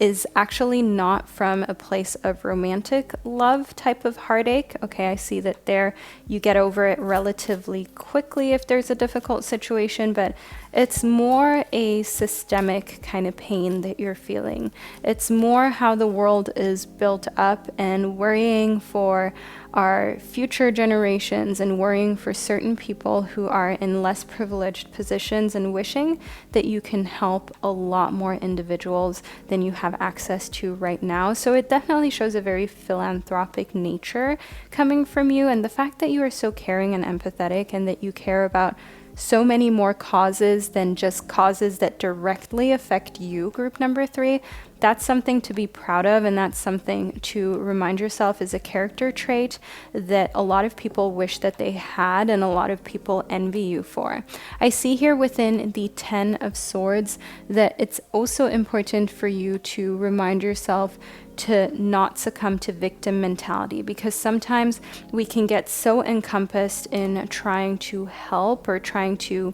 is actually not from a place of romantic love type of heartache. Okay, I see that there you get over it relatively quickly if there's a difficult situation, but it's more a systemic kind of pain that you're feeling. It's more how the world is built up and worrying for our future generations and worrying for certain people who are in less privileged positions and wishing that you can help a lot more individuals than you have access to right now. So it definitely shows a very philanthropic nature coming from you, and the fact that you are so caring and empathetic and that you care about so many more causes than just causes that directly affect you, group number 3. That's something to be proud of, and that's something to remind yourself is a character trait that a lot of people wish that they had and a lot of people envy you for. I see here within the 10 of Swords that it's also important for you to remind yourself to not succumb to victim mentality, because sometimes we can get so encompassed in trying to help or trying to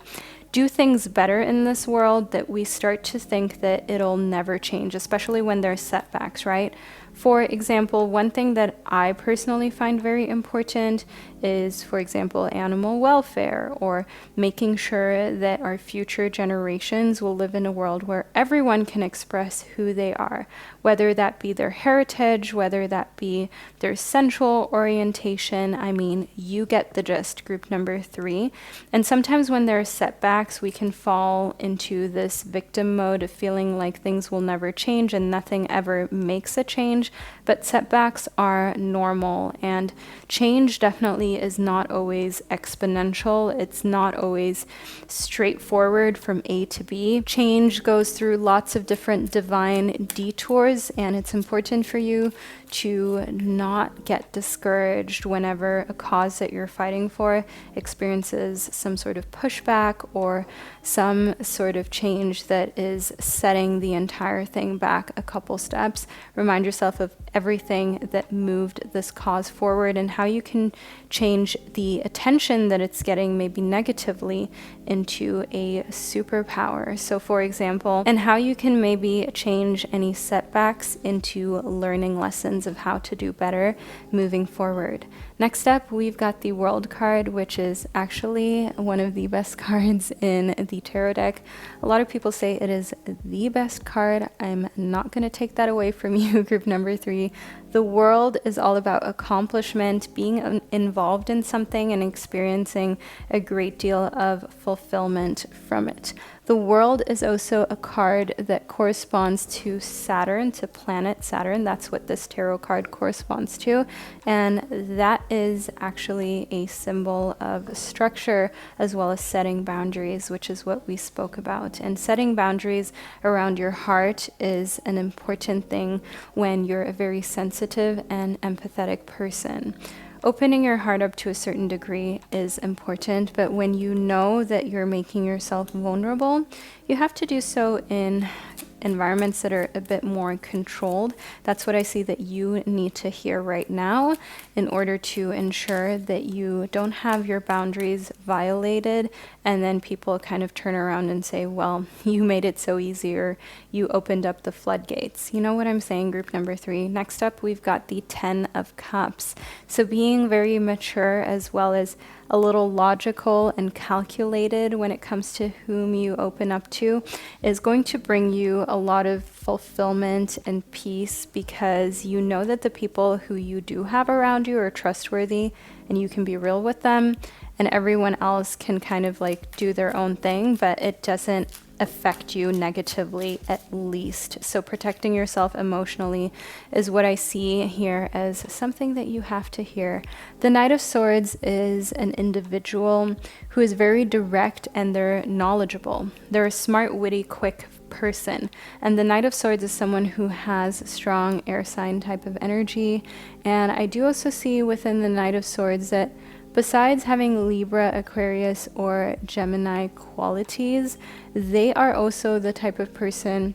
do things better in this world that we start to think that it'll never change, especially when there's setbacks, right? For example, one thing that I personally find very important is, for example, animal welfare, or making sure that our future generations will live in a world where everyone can express who they are, whether that be their heritage, whether that be their sensual orientation. I mean, you get the gist, group number 3. And sometimes when there are setbacks, we can fall into this victim mode of feeling like things will never change and nothing ever makes a change. But setbacks are normal, and change definitely is not always exponential. It's not always straightforward from A to B. Change goes through lots of different divine detours, and it's important for you to not get discouraged whenever a cause that you're fighting for experiences some sort of pushback or some sort of change that is setting the entire thing back a couple steps. Remind yourself of everything that moved this cause forward and how you can change the attention that it's getting maybe negatively into a superpower. So for example, and how you can maybe change any setbacks into learning lessons of how to do better moving forward. Next up, we've got the World card, which is actually one of the best cards in the tarot deck. A lot of people say it is the best card. I'm not going to take that away from you, group number 3. The World is all about accomplishment, being involved in something and experiencing a great deal of fulfillment from it. The World is also a card that corresponds to Saturn, to planet Saturn. That's what this tarot card corresponds to. And that is actually a symbol of structure as well as setting boundaries, which is what we spoke about. And setting boundaries around your heart is an important thing when you're a very sensitive and empathetic person. Opening your heart up to a certain degree is important, but when you know that you're making yourself vulnerable, you have to do so in environments that are a bit more controlled. That's what I see that you need to hear right now in order to ensure that you don't have your boundaries violated and then people kind of turn around and say, well, you made it so easy, or you opened up the floodgates. You know what I'm saying, group number 3? Next up, we've got the 10 of Cups. So being very mature as well as a little logical and calculated when it comes to whom you open up to is going to bring you a lot of fulfillment and peace, because you know that the people who you do have around you are trustworthy and you can be real with them, and everyone else can kind of like do their own thing, but it doesn't affect you negatively, at least. So protecting yourself emotionally is what I see here as something that you have to hear. The Knight of Swords is an individual who is very direct and they're knowledgeable. They're a smart, witty, quick person. And the Knight of Swords is someone who has strong air sign type of energy. And I do also see within the Knight of Swords that besides having Libra, Aquarius, or Gemini qualities, they are also the type of person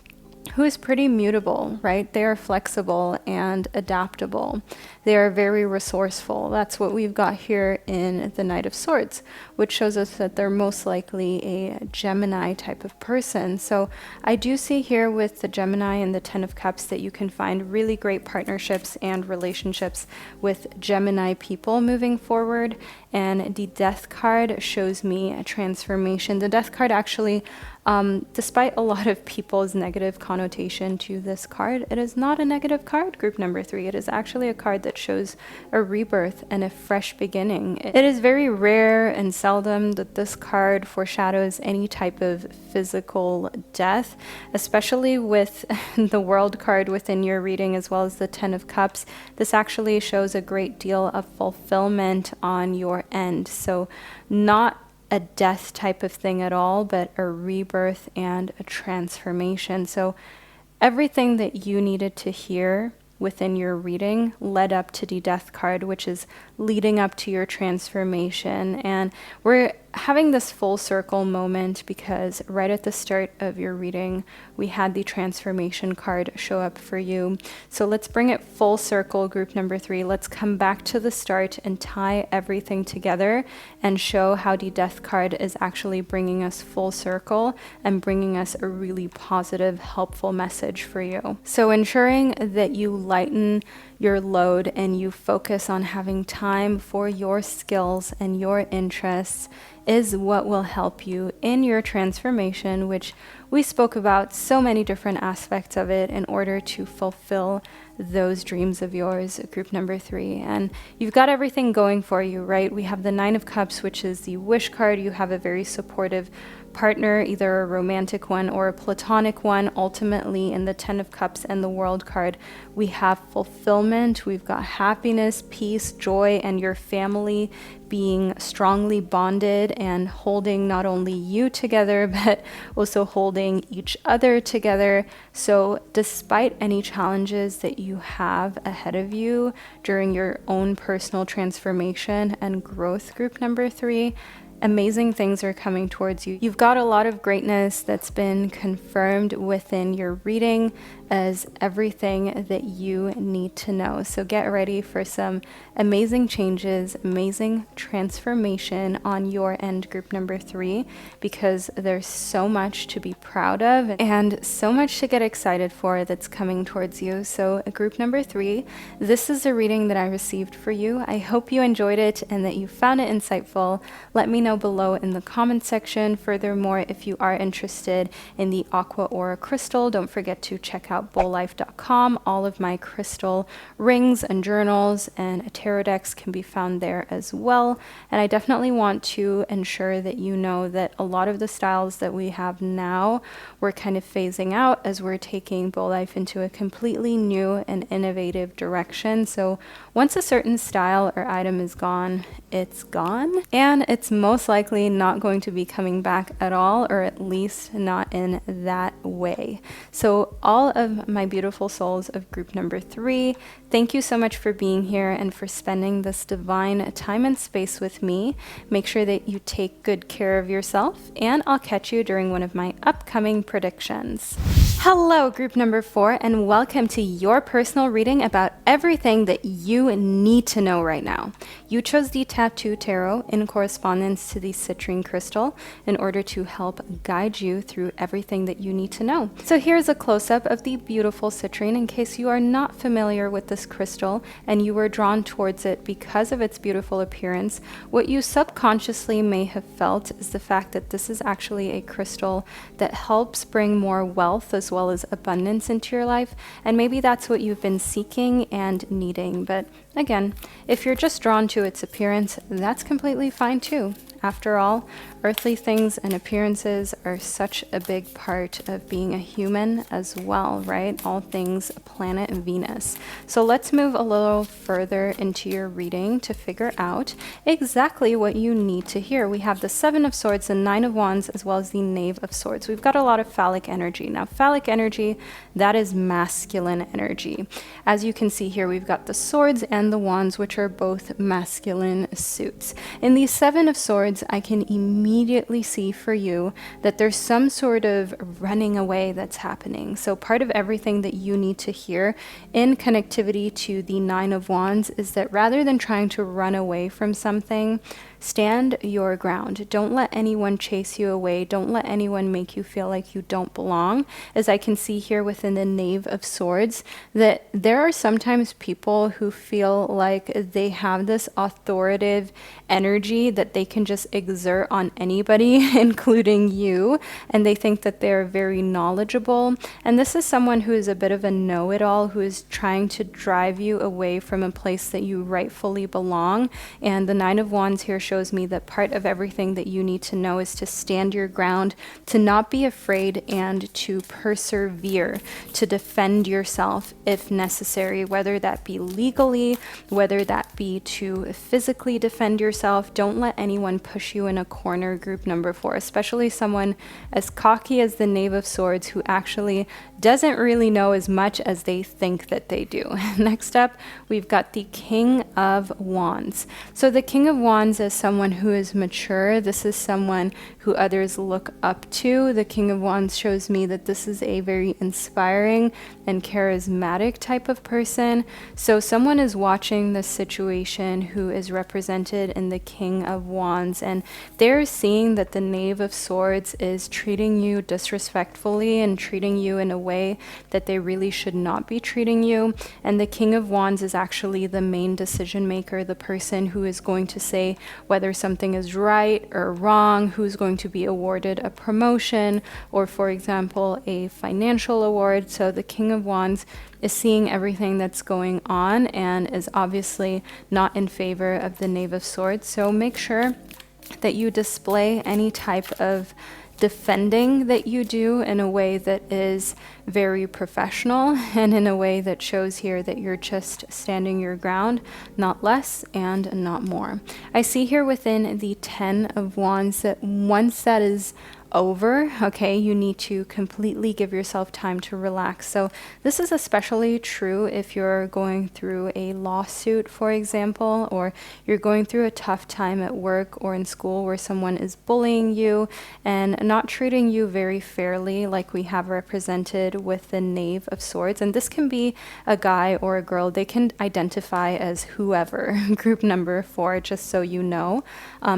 who is pretty mutable, right? They are flexible and adaptable. They are very resourceful. That's what we've got here in the Knight of Swords, which shows us that they're most likely a Gemini type of person. So I do see here with the Gemini and the Ten of Cups that you can find really great partnerships and relationships with Gemini people moving forward. And the Death card shows me a transformation. The Death card actually, despite a lot of people's negative connotation to this card, it is not a negative card, group number 3. It is actually a card that shows a rebirth and a fresh beginning. It is very rare and seldom that this card foreshadows any type of physical death, especially with the World card within your reading as well as the Ten of Cups. This actually shows a great deal of fulfillment on your end. So not a death type of thing at all, but a rebirth and a transformation. So everything that you needed to hear within your reading led up to the Death card, which is leading up to your transformation. And we're having this full circle moment because right at the start of your reading, we had the transformation card show up for you. So let's bring it full circle, group number 3. Let's come back to the start and tie everything together and show how the Death card is actually bringing us full circle and bringing us a really positive, helpful message for you. So ensuring that you lighten your load and you focus on having time for your skills and your interests is what will help you in your transformation, which we spoke about so many different aspects of it in order to fulfill those dreams of yours, group number 3. And you've got everything going for you, right? We have the Nine of Cups, which is the wish card. You have a very supportive partner, either a romantic one or a platonic one. Ultimately, in the Ten of Cups and the World card, we have fulfillment. We've got happiness, peace, joy, and your family being strongly bonded and holding not only you together, but also holding each other together. So despite any challenges that you have ahead of you during your own personal transformation and growth, group number 3, amazing things are coming towards you. You've got a lot of greatness that's been confirmed within your reading as everything that you need to know. So get ready for some amazing changes, amazing transformation on your end, group number 3, because there's so much to be proud of and so much to get excited for that's coming towards you. So group number 3, this is a reading that I received for you. I hope you enjoyed it and that you found it insightful. Let me know below in the comment section. Furthermore, if you are interested in the Aqua Aura crystal, don't forget to check out bowlife.com. All of my crystal rings and journals and tarot decks can be found there as well. And I definitely want to ensure that you know that a lot of the styles that we have now, we're kind of phasing out as we're taking Bow Life into a completely new and innovative direction. So once a certain style or item is gone, it's gone, and it's most likely not going to be coming back at all, or at least not in that way. So all of my beautiful souls of group number 3, thank you so much for being here and for spending this divine time and space with me. Make sure that you take good care of yourself, and I'll catch you during one of my upcoming predictions. Hello, group number 4, and welcome to your personal reading about everything that you need to know right now. You chose the Tattoo Tarot in correspondence to the Citrine crystal in order to help guide you through everything that you need to know. So here's a close-up of the beautiful Citrine in case you are not familiar with this crystal and you were drawn towards it because of its beautiful appearance. What you subconsciously may have felt is the fact that this is actually a crystal that helps bring more wealth as well as abundance into your life, and maybe that's what you've been seeking and needing. But again, if you're just drawn to its appearance, that's completely fine too. After all, earthly things and appearances are such a big part of being a human as well, right? All things planet Venus. So let's move a little further into your reading to figure out exactly what you need to hear. We have the Seven of Swords, the Nine of Wands, as well as the Knave of Swords. We've got a lot of phallic energy. Now, phallic energy, that is masculine energy. As you can see here, we've got the swords and the wands, which are both masculine suits. In the Seven of Swords, Swords, I can immediately see for you that there's some sort of running away that's happening. So part of everything that you need to hear in connectivity to the Nine of Wands is that rather than trying to run away from something, stand your ground. Don't let anyone chase you away. Don't let anyone make you feel like you don't belong. As I can see here within the Knave of Swords, that there are sometimes people who feel like they have this authoritative energy that they can just exert on anybody, including you, and they think that they're very knowledgeable. And this is someone who is a bit of a know-it-all, who is trying to drive you away from a place that you rightfully belong. And the Nine of Wands here shows me that part of everything that you need to know is to stand your ground, to not be afraid, and to persevere, to defend yourself if necessary, whether that be legally, whether that be to physically defend yourself. Don't let anyone push you in a corner, group number 4, especially someone as cocky as the Knave of Swords who actually doesn't really know as much as they think that they do. Next up, we've got the King of Wands. So the King of Wands is someone who is mature. This is someone who others look up to. The King of Wands shows me that this is a very inspiring and charismatic type of person. So someone is watching this situation who is represented in the King of Wands, and they're seeing that the Knave of Swords is treating you disrespectfully and treating you in a way that they really should not be treating you. And the King of Wands is actually the main decision maker, the person who is going to say whether something is right or wrong, who's going to be awarded a promotion or, for example, a financial award. So the King of Wands is seeing everything that's going on and is obviously not in favor of the Knave of Swords. So make sure that you display any type of defending that you do in a way that is very professional and in a way that shows here that you're just standing your ground, not less and not more. I see here within the 10 of Wands that once that is over, okay, you need to completely give yourself time to relax. So this is especially true if you're going through a lawsuit, for example, or you're going through a tough time at work or in school where someone is bullying you and not treating you very fairly, like we have represented with the Knave of Swords. And this can be a guy or a girl. They can identify as whoever, group number 4, just so you know.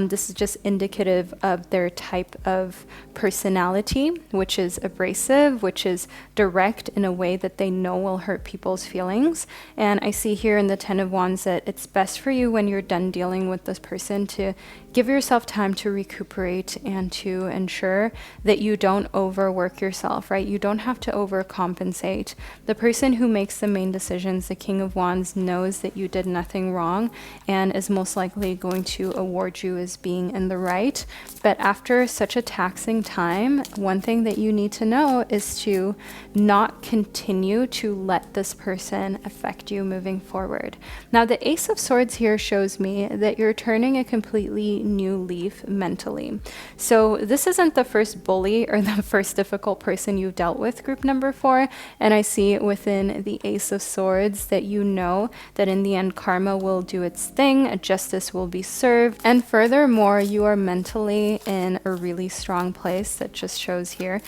This is just indicative of their type of personality, which is abrasive, which is direct in a way that they know will hurt people's feelings. And I see here in the 10 of Wands that it's best for you when you're done dealing with this person to give yourself time to recuperate and to ensure that you don't overwork yourself, right? You don't have to overcompensate. The person who makes the main decisions, the King of Wands, knows that you did nothing wrong and is most likely going to award you as being in the right. But after such a taxing time, one thing that you need to know is to not continue to let this person affect you moving forward. Now, the Ace of Swords here shows me that you're turning a completely new leaf mentally. So this isn't the first bully or the first difficult person you've dealt with, group number 4. And I see within the Ace of Swords that you know that in the end karma will do its thing, justice will be served. And furthermore, you are mentally in a really strong place that just shows here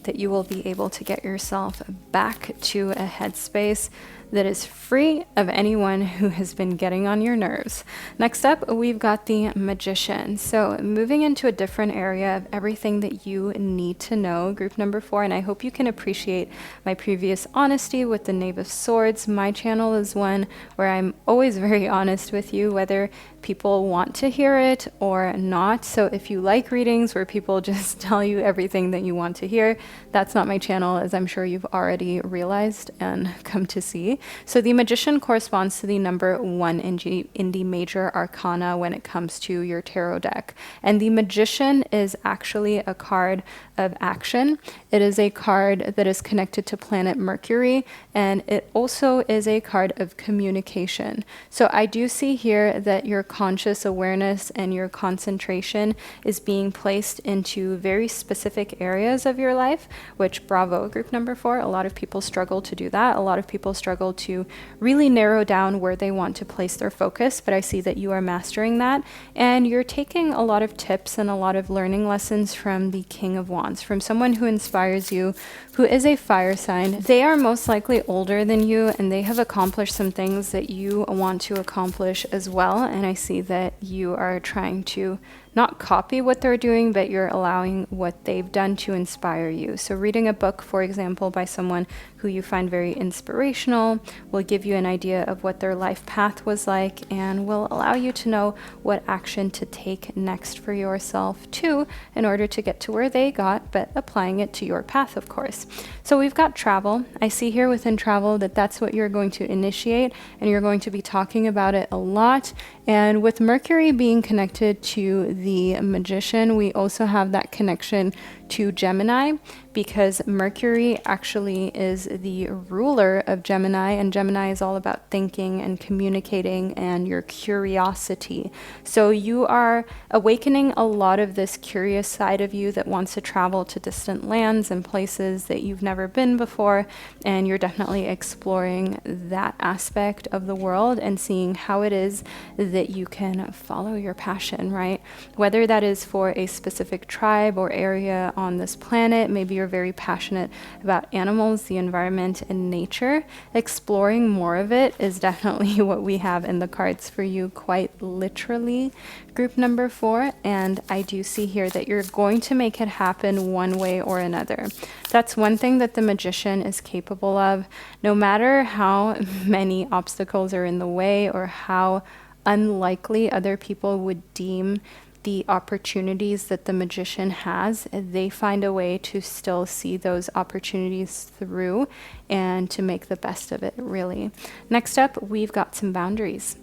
that you will be able to get yourself back to a headspace that is free of anyone who has been getting on your nerves. Next up, we've got the Magician. So moving into a different area of everything that you need to know, group number 4, and I hope you can appreciate my previous honesty with the Knave of Swords. My channel is one where I'm always very honest with you, whether people want to hear it or not. So if you like readings where people just tell you everything that you want to hear, that's not my channel, as I'm sure you've already realized and come to see. So the Magician corresponds to the number 1 in the major arcana when it comes to your tarot deck. And the Magician is actually a card of action. It is a card that is connected to planet Mercury, and it also is a card of communication. So I do see here that your conscious awareness and your concentration is being placed into very specific areas of your life, which bravo, group number 4. A lot of people struggle to do that. A lot of people struggle able to really narrow down where they want to place their focus, but I see that you are mastering that, and you're taking a lot of tips and a lot of learning lessons from the King of Wands, from someone who inspires you, who is a fire sign. They are most likely older than you, and they have accomplished some things that you want to accomplish as well, and I see that you are trying to not copy what they're doing, but you're allowing what they've done to inspire you. So reading a book, for example, by someone who you find very inspirational will give you an idea of what their life path was like and will allow you to know what action to take next for yourself too, in order to get to where they got, but applying it to your path, of course. So we've got travel. I see here within travel that that's what you're going to initiate, and you're going to be talking about it a lot. And with Mercury being connected to the Magician, we also have that connection to Gemini, because Mercury actually is the ruler of Gemini, and Gemini is all about thinking and communicating and your curiosity. So you are awakening a lot of this curious side of you that wants to travel to distant lands and places that you've never been before, and you're definitely exploring that aspect of the world and seeing how it is that you can follow your passion, right? Whether that is for a specific tribe or area on this planet, maybe you're very passionate about animals, the environment, and nature. Exploring more of it is definitely what we have in the cards for you, quite literally, group number 4. And I do see here that you're going to make it happen one way or another. That's one thing that the Magician is capable of. No matter how many obstacles are in the way or how unlikely other people would deem the opportunities that the Magician has, they find a way to still see those opportunities through and to make the best of it, really. Next up, we've got some boundaries.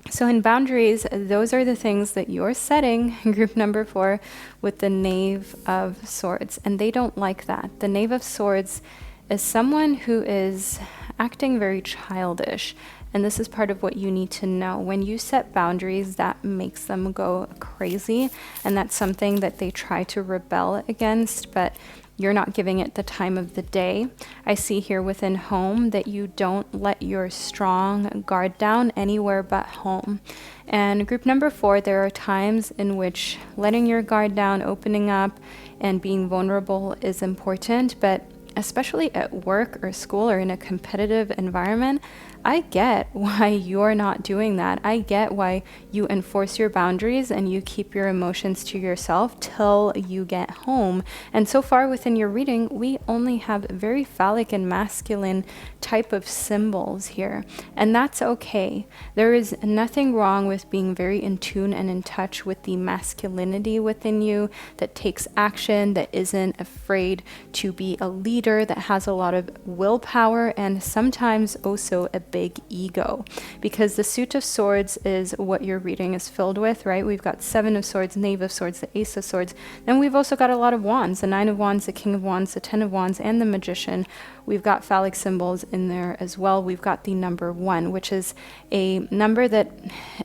So in boundaries, those are the things that you're setting, group number 4, with the Knave of Swords, and they don't like that. The Knave of Swords is someone who is acting very childish. And this is part of what you need to know. When you set boundaries, that makes them go crazy. And that's something that they try to rebel against, but you're not giving it the time of the day. I see here within home that you don't let your strong guard down anywhere but home. And group number 4, there are times in which letting your guard down, opening up, and being vulnerable is important, but especially at work or school or in a competitive environment, I get why you're not doing that. I get why you enforce your boundaries and you keep your emotions to yourself till you get home. And so far within your reading, we only have very phallic and masculine type of symbols here. And that's okay. There is nothing wrong with being very in tune and in touch with the masculinity within you that takes action, that isn't afraid to be a leader, that has a lot of willpower, and sometimes also a big ego, because the Suit of Swords is what your reading is filled with, right? We've got 7 of Swords, Knave of Swords, the Ace of Swords. Then we've also got a lot of wands, the 9 of Wands, the King of Wands, the 10 of Wands, and the Magician. We've got phallic symbols in there as well. We've got the number 1, which is a number that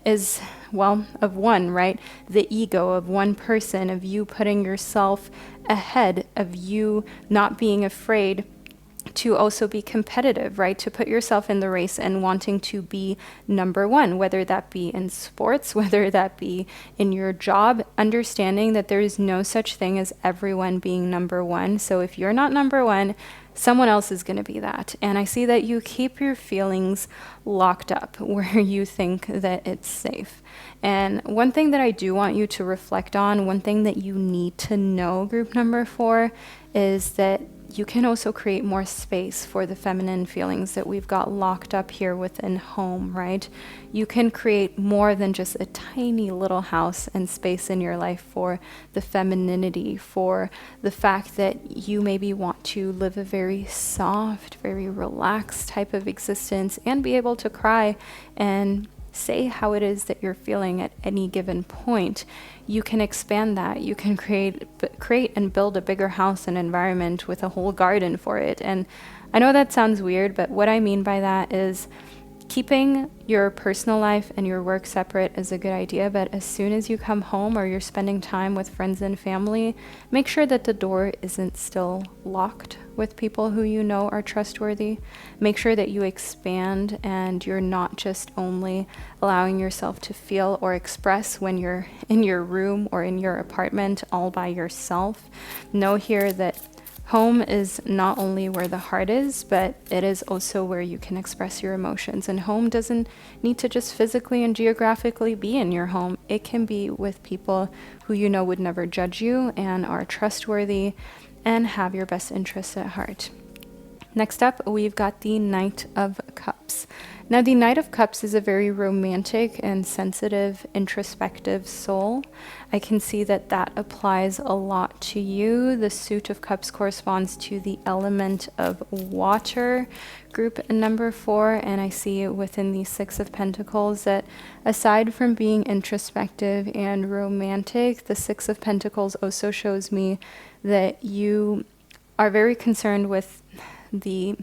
is, well, of one, right? The ego of one person, of you putting yourself ahead, of you not being afraid to also be competitive, right? To put yourself in the race and wanting to be number 1, whether that be in sports, whether that be in your job, understanding that there is no such thing as everyone being number 1. So if you're not number 1, someone else is going to be that. And I see that you keep your feelings locked up where you think that it's safe. And one thing that I do want you to reflect on, one thing that you need to know, group number 4, is that you can also create more space for the feminine feelings that we've got locked up here within home, right? You can create more than just a tiny little house and space in your life for the femininity, for the fact that you maybe want to live a very soft, very relaxed type of existence and be able to cry and say how it is that you're feeling at any given point. You can expand that. You can create and build a bigger house and environment with a whole garden for it. And I know that sounds weird, but what I mean by that is Keeping your personal life and your work separate is a good idea, but as soon as you come home or you're spending time with friends and family, make sure that the door isn't still locked with people who you know are trustworthy. Make sure that you expand and you're not just only allowing yourself to feel or express when you're in your room or in your apartment all by yourself. Know here that home is not only where the heart is, but it is also where you can express your emotions. And home doesn't need to just physically and geographically be in your home. It can be with people who you know would never judge you and are trustworthy and have your best interests at heart. Next up, we've got the Knight of Cups. Now, the Knight of Cups is a very romantic and sensitive, introspective soul. I can see that that applies a lot to you. The Suit of Cups corresponds to the element of water, group number 4, and I see within the Six of Pentacles that aside from being introspective and romantic, the Six of Pentacles also shows me that you are very concerned with the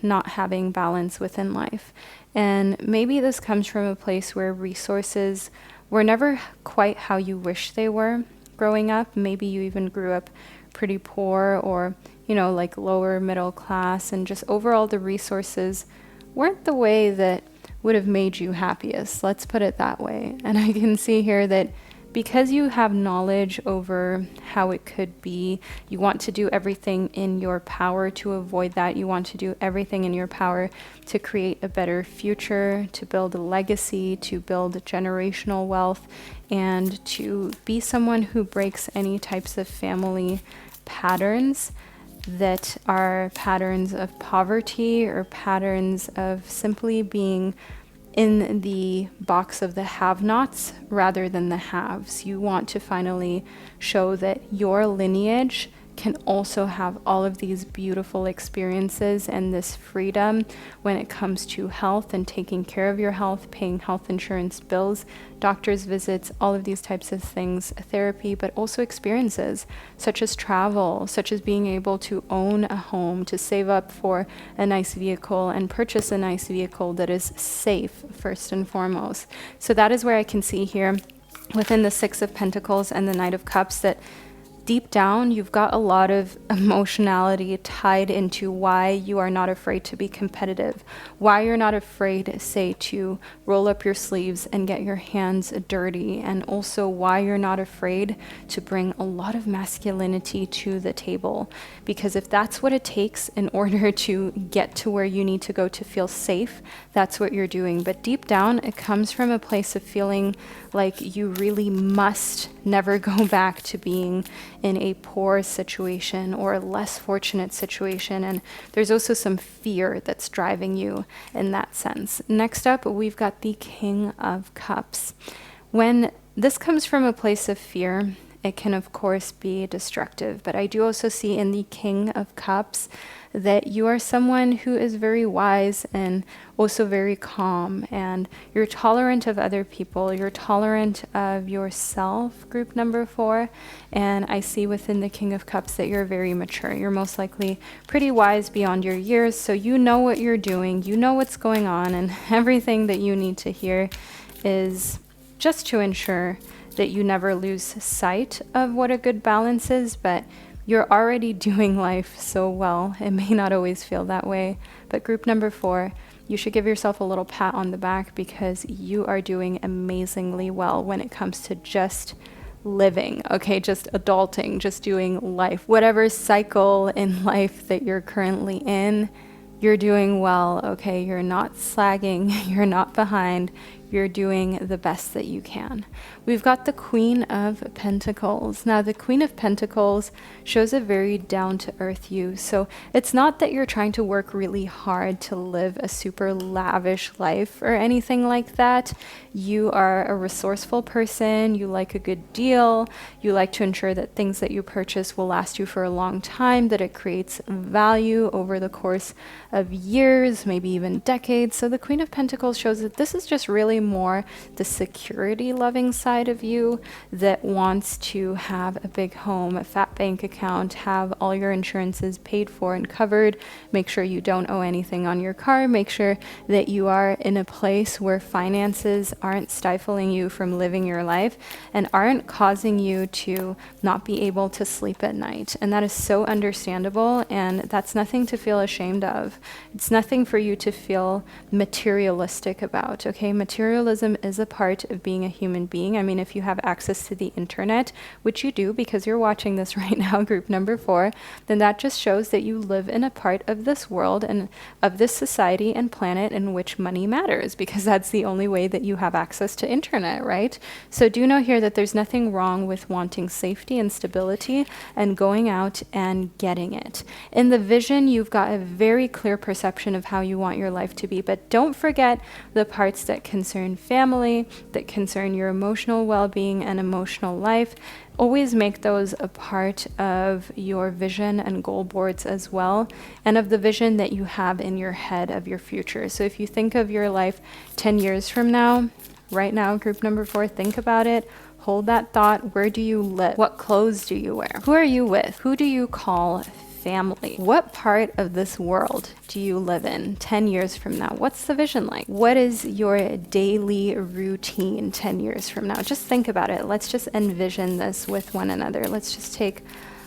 not having balance within life. And maybe this comes from a place where resources were never quite how you wish they were growing up. Maybe you even grew up pretty poor or, like lower middle class, and just overall the resources weren't the way that would have made you happiest. Let's put it that way. And I can see here that because you have knowledge over how it could be, you want to do everything in your power to avoid that. You want to do everything in your power to create a better future, to build a legacy, to build generational wealth, and to be someone who breaks any types of family patterns that are patterns of poverty or patterns of simply being in the box of the have-nots rather than the haves. You want to finally show that your lineage can also have all of these beautiful experiences and this freedom when it comes to health and taking care of your health, paying health insurance bills, doctor's visits, all of these types of things, therapy, but also experiences such as travel, such as being able to own a home, to save up for a nice vehicle and purchase a nice vehicle that is safe first and foremost. So that is where I can see here within the Six of Pentacles and the Knight of Cups that deep down, you've got a lot of emotionality tied into why you are not afraid to be competitive, why you're not afraid, say, to roll up your sleeves and get your hands dirty, and also why you're not afraid to bring a lot of masculinity to the table. Because if that's what it takes in order to get to where you need to go to feel safe, that's what you're doing. But deep down, it comes from a place of feeling like you really must never go back to being in a poor situation or a less fortunate situation. And there's also some fear that's driving you in that sense. Next up, we've got the King of Cups. When this comes from a place of fear, it can of course be destructive, but I do also see in the King of Cups that you are someone who is very wise and also very calm, and you're tolerant of other people, you're tolerant of yourself, group number 4, and I see within the King of Cups that you're very mature. You're most likely pretty wise beyond your years, so you know what you're doing, you know what's going on, and everything that you need to hear is just to ensure that you never lose sight of what a good balance is, but you're already doing life so well. It may not always feel that way, but group number 4, you should give yourself a little pat on the back because you are doing amazingly well when it comes to just living, okay? Just adulting, just doing life. Whatever cycle in life that you're currently in, you're doing well, okay? You're not slagging, you're not behind, you're doing the best that you can. We've got the Queen of Pentacles. Now, the Queen of Pentacles shows a very down-to-earth you. So it's not that you're trying to work really hard to live a super lavish life or anything like that. You are a resourceful person. You like a good deal. You like to ensure that things that you purchase will last you for a long time, that it creates value over the course of years, maybe even decades. So the Queen of Pentacles shows that this is just really probably more the security loving side of you that wants to have a big home, a fat bank account, have all your insurances paid for and covered, make sure you don't owe anything on your car, make sure that you are in a place where finances aren't stifling you from living your life and aren't causing you to not be able to sleep at night. And that is so understandable, and that's nothing to feel ashamed of. It's nothing for you to feel materialistic about, okay? Materialism is a part of being a human being. I mean, if you have access to the internet, which you do because you're watching this right now, group number 4, then that just shows that you live in a part of this world and of this society and planet in which money matters, because that's the only way that you have access to internet, right? So do know here that there's nothing wrong with wanting safety and stability and going out and getting it. In the vision, you've got a very clear perception of how you want your life to be, but don't forget the parts that concern family, that concern your emotional well-being and emotional life. Always make those a part of your vision and goal boards as well, and of the vision that you have in your head of your future. So if you think of your life 10 years from now, right now, group number 4, think about it. Hold that thought. Where do you live? What clothes do you wear? Who are you with? Who do you call family? What part of this world do you live in 10 years from now? What's the vision like? What is your daily routine 10 years from now? Just think about it. Let's just envision this with one another. Let's just take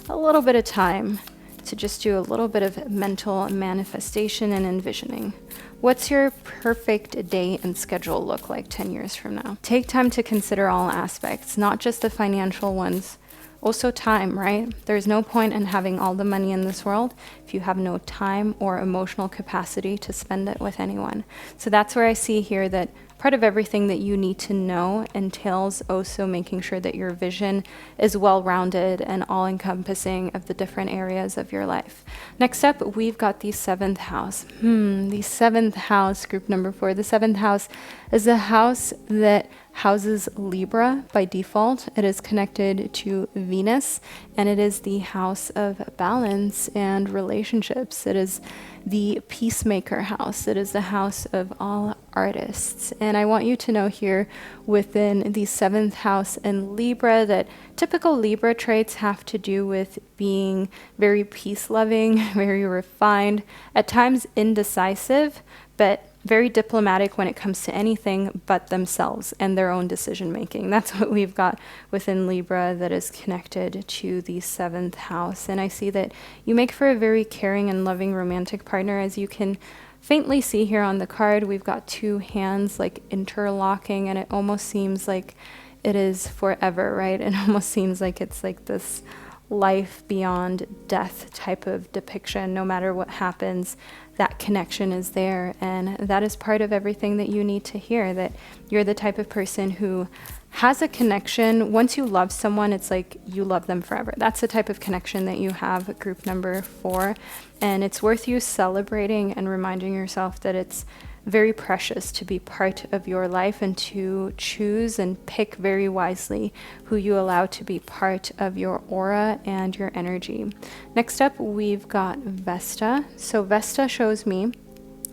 a little bit of time to just do a little bit of mental manifestation and envisioning. What's your perfect day and schedule look like 10 years from now? Take time to consider all aspects, not just the financial ones. Also time, right? There's no point in having all the money in this world if you have no time or emotional capacity to spend it with anyone. So that's where I see here that part of everything that you need to know entails also making sure that your vision is well-rounded and all-encompassing of the different areas of your life. Next up, we've got the 7th house. The 7th house, group number 4. The 7th house is a house that houses Libra by default. It is connected to Venus, and it is the house of balance and relationships. It is the peacemaker house. It is the house of all artists. And I want you to know here within the 7th house in Libra that typical Libra traits have to do with being very peace-loving, very refined, at times indecisive, but very diplomatic when it comes to anything but themselves and their own decision making. That's what we've got within Libra that is connected to the 7th house. And I see that you make for a very caring and loving romantic partner. As you can faintly see here on the card, we've got 2 hands like interlocking, and it almost seems like it is forever, right? It almost seems like it's like this life beyond death type of depiction. No matter what happens, that connection is there, and that is part of everything that you need to hear, that you're the type of person who has a connection. Once you love someone, it's like you love them forever. That's the type of connection that you have, group number 4, and it's worth you celebrating and reminding yourself that it's very precious to be part of your life and to choose and pick very wisely who you allow to be part of your aura and your energy. Next up, we've got Vesta. So Vesta shows me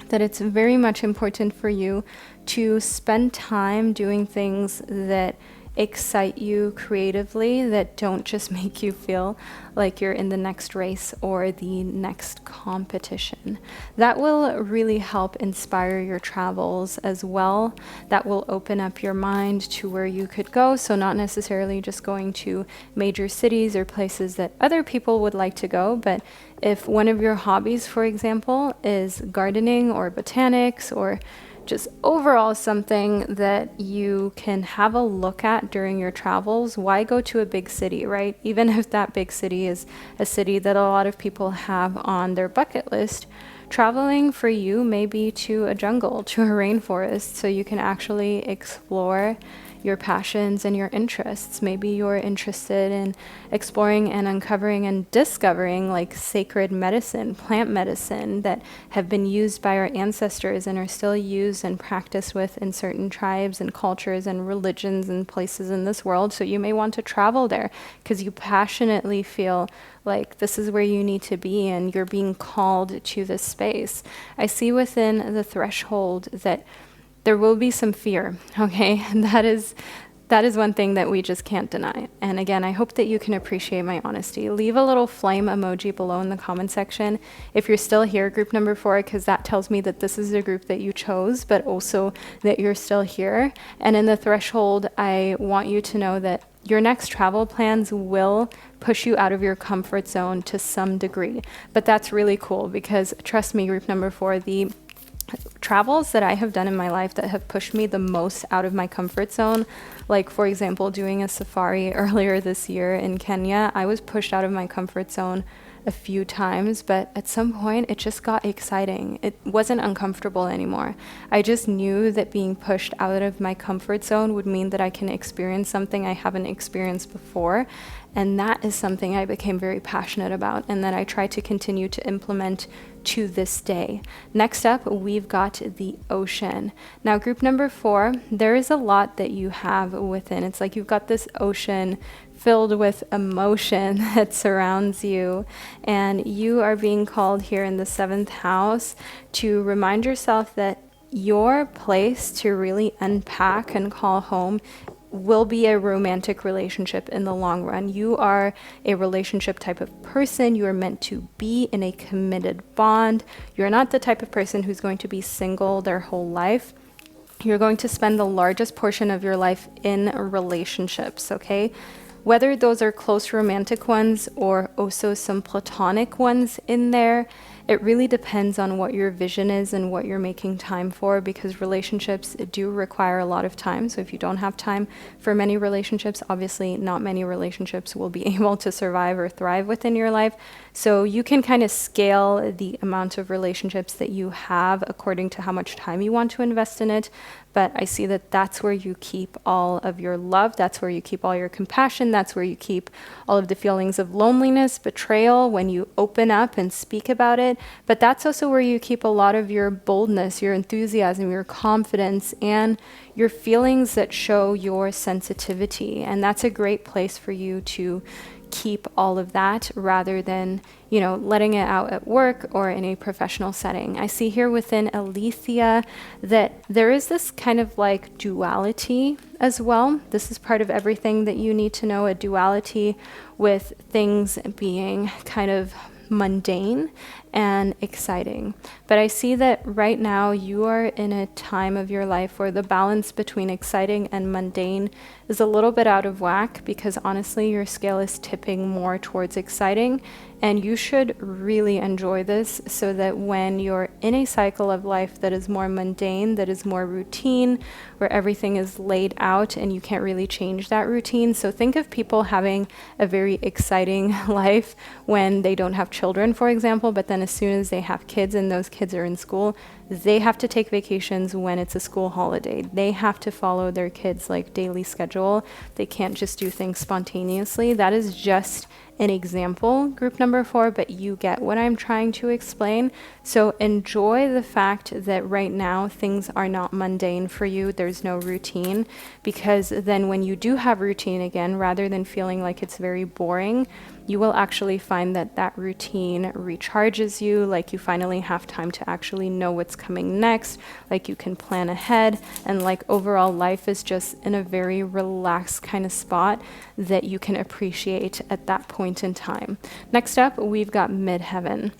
that it's very much important for you to spend time doing things that excite you creatively, that don't just make you feel like you're in the next race or the next competition. That will really help inspire your travels as well. That will open up your mind to where you could go. So not necessarily just going to major cities or places that other people would like to go, but if one of your hobbies, for example, is gardening or botanics or just overall something that you can have a look at during your travels, why go to a big city, right? Even if that big city is a city that a lot of people have on their bucket list, traveling for you may be to a jungle, to a rainforest, so you can actually explore your passions and your interests. Maybe you're interested in exploring and uncovering and discovering like sacred medicine, plant medicine that have been used by our ancestors and are still used and practiced with in certain tribes and cultures and religions and places in this world. So you may want to travel there because you passionately feel like this is where you need to be and you're being called to this space. I see within the threshold that there will be some fear, okay? That is one thing that we just can't deny. And again, I hope that you can appreciate my honesty. Leave a little flame emoji below in the comment section if you're still here, group number 4, because that tells me that this is a group that you chose, but also that you're still here. And in the threshold, I want you to know that your next travel plans will push you out of your comfort zone to some degree. But that's really cool because trust me, group number 4, the travels that I have done in my life that have pushed me the most out of my comfort zone, like for example, doing a safari earlier this year in Kenya, I was pushed out of my comfort zone a few times, but at some point it just got exciting. It wasn't uncomfortable anymore. I just knew that being pushed out of my comfort zone would mean that I can experience something I haven't experienced before. And that is something I became very passionate about and that I try to continue to implement to this day. Next up, we've got the ocean. Now, group number 4, there is a lot that you have within. It's like you've got this ocean filled with emotion that surrounds you, and you are being called here in the 7th house to remind yourself that your place to really unpack and call home will be a romantic relationship in the long run. You are a relationship type of person. You are meant to be in a committed bond. You're not the type of person who's going to be single their whole life. You're going to spend the largest portion of your life in relationships, okay? Whether those are close romantic ones or also some platonic ones in there, it really depends on what your vision is and what you're making time for, because relationships do require a lot of time. So if you don't have time for many relationships, obviously not many relationships will be able to survive or thrive within your life. So you can kind of scale the amount of relationships that you have according to how much time you want to invest in it. But I see that that's where you keep all of your love. That's where you keep all your compassion. That's where you keep all of the feelings of loneliness, betrayal, when you open up and speak about it. But that's also where you keep a lot of your boldness, your enthusiasm, your confidence, and your feelings that show your sensitivity. And that's a great place for you to keep all of that rather than, letting it out at work or in a professional setting. I see here within Alethea that there is this kind of like duality as well. This is part of everything that you need to know, a duality with things being kind of mundane and exciting. But I see that right now you are in a time of your life where the balance between exciting and mundane is a little bit out of whack, because honestly your scale is tipping more towards exciting, and you should really enjoy this so that when you're in a cycle of life that is more mundane, that is more routine, where everything is laid out and you can't really change that routine. So think of people having a very exciting life when they don't have children, for example, but then as soon as they have kids and those kids are in school, they have to take vacations when it's a school holiday. They have to follow their kids' like daily schedule. They can't just do things spontaneously. That is just an example, group number 4, but you get what I'm trying to explain. So enjoy the fact that right now things are not mundane for you. There's no routine, because then when you do have routine again, rather than feeling like it's very boring, you will actually find that that routine recharges you, like you finally have time to actually know what's coming next, like you can plan ahead, and like overall life is just in a very relaxed kind of spot that you can appreciate at that point in time. Next up, we've got midheaven.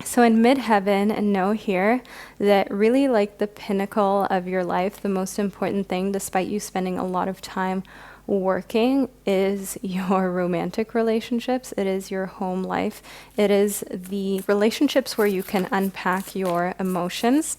So in midheaven, know here that really like the pinnacle of your life, the most important thing, despite you spending a lot of time working, is your romantic relationships. It is your home life. It is the relationships where you can unpack your emotions.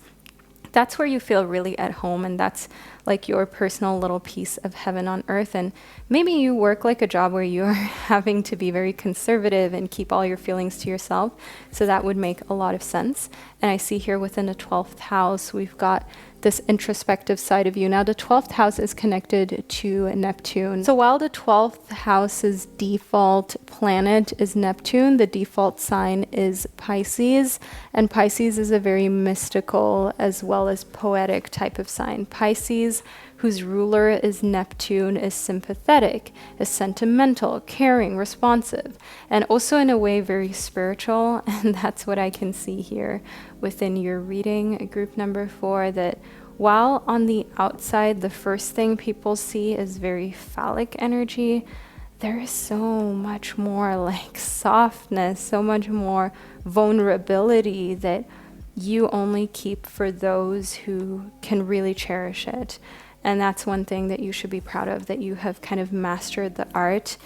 That's where you feel really at home, and that's like your personal little piece of heaven on earth. And maybe you work like a job where you're having to be very conservative and keep all your feelings to yourself. So that would make a lot of sense. And I see here within the 12th house, we've got this introspective side of you. Now the 12th house is connected to Neptune. So while the 12th house's default planet is Neptune, the default sign is Pisces, and Pisces is a very mystical as well as poetic type of sign. Pisces, whose ruler is Neptune, is sympathetic, is sentimental, caring, responsive, and also in a way very spiritual. And that's what I can see here within your reading, group number 4, that while on the outside, the first thing people see is very phallic energy, there is so much more like softness, so much more vulnerability that you only keep for those who can really cherish it. And that's one thing that you should be proud of, that you have kind of mastered the art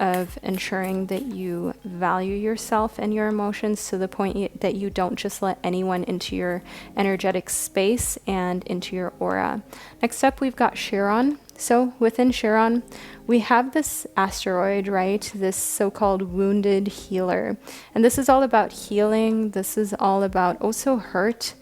of ensuring that you value yourself and your emotions to the point that you don't just let anyone into your energetic space and into your aura. Next up, we've got Chiron. So within Chiron, we have this asteroid, right? This so-called wounded healer. And this is all about healing. This is all about also hurt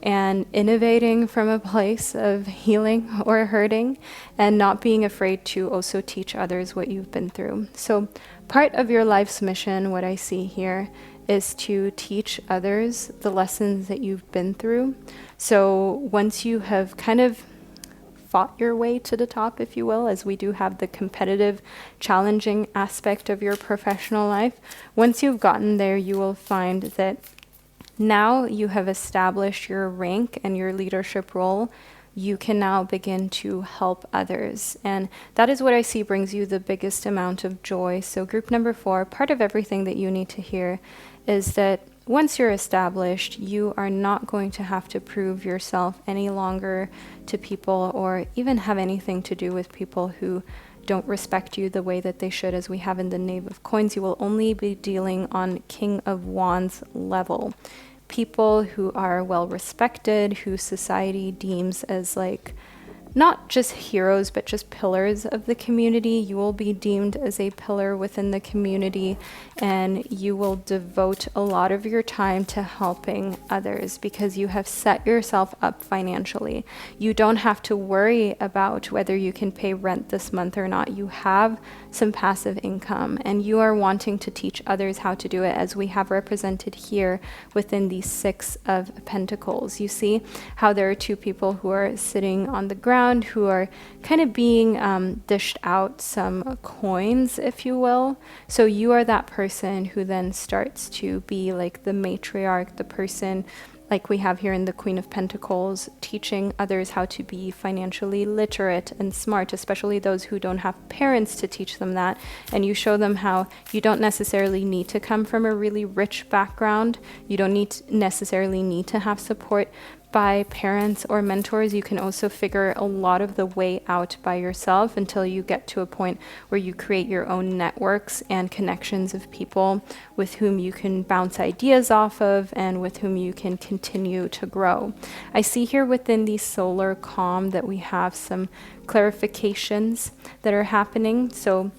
and innovating from a place of healing or hurting, and not being afraid to also teach others what you've been through. So part of your life's mission, what I see here, is to teach others the lessons that you've been through. So once you have kind of fought your way to the top, if you will, as we do have the competitive, challenging aspect of your professional life, once you've gotten there, you will find that now you have established your rank and your leadership role, you can now begin to help others. And that is what I see brings you the biggest amount of joy. So group number 4, part of everything that you need to hear is that once you're established, you are not going to have to prove yourself any longer to people or even have anything to do with people who don't respect you the way that they should. As we have in the Knave of Coins, you will only be dealing on King of Wands level. People who are well respected, who society deems as like not just heroes, but just pillars of the community. You will be deemed as a pillar within the community, and you will devote a lot of your time to helping others because you have set yourself up financially. You don't have to worry about whether you can pay rent this month or not. You have some passive income, and you are wanting to teach others how to do it, as we have represented here within the 6 of Pentacles. You see how there are 2 people who are sitting on the ground who are kind of being dished out some coins, if you will. So you are that person who then starts to be like the matriarch, the person like we have here in the Queen of Pentacles, teaching others how to be financially literate and smart, especially those who don't have parents to teach them that. And you show them how you don't necessarily need to come from a really rich background. You don't necessarily need to have support by parents or mentors. You can also figure a lot of the way out by yourself until you get to a point where you create your own networks and connections of people with whom you can bounce ideas off of and with whom you can continue to grow. I see here within the solar calm that we have some clarifications that are happening. So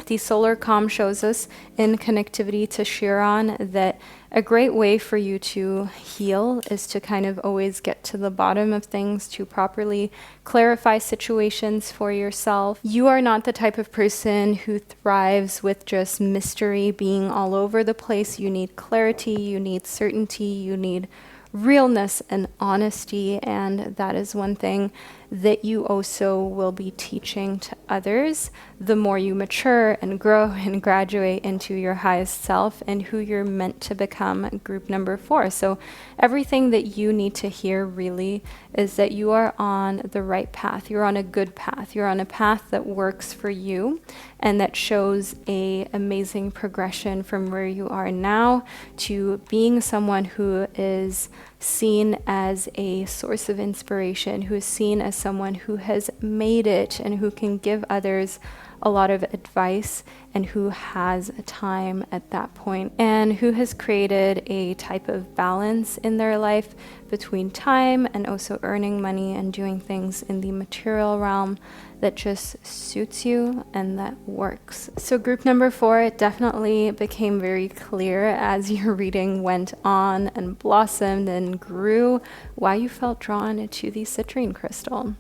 the solar calm shows us in connectivity to Chiron that a great way for you to heal is to kind of always get to the bottom of things, to properly clarify situations for yourself. You are not the type of person who thrives with just mystery being all over the place. You need clarity, you need certainty, you need realness and honesty, and that is one thing that you also will be teaching to others the more you mature and grow and graduate into your highest self and who you're meant to become, group number 4. So everything that you need to hear really is that you are on the right path. You're on a good path. You're on a path that works for you and that shows a amazing progression from where you are now to being someone who is seen as a source of inspiration, who is seen as someone who has made it and who can give others a lot of advice and who has time at that point and who has created a type of balance in their life between time and also earning money and doing things in the material realm that just suits you and that works. So group number 4, it definitely became very clear as your reading went on and blossomed and grew why you felt drawn to the citrine crystal.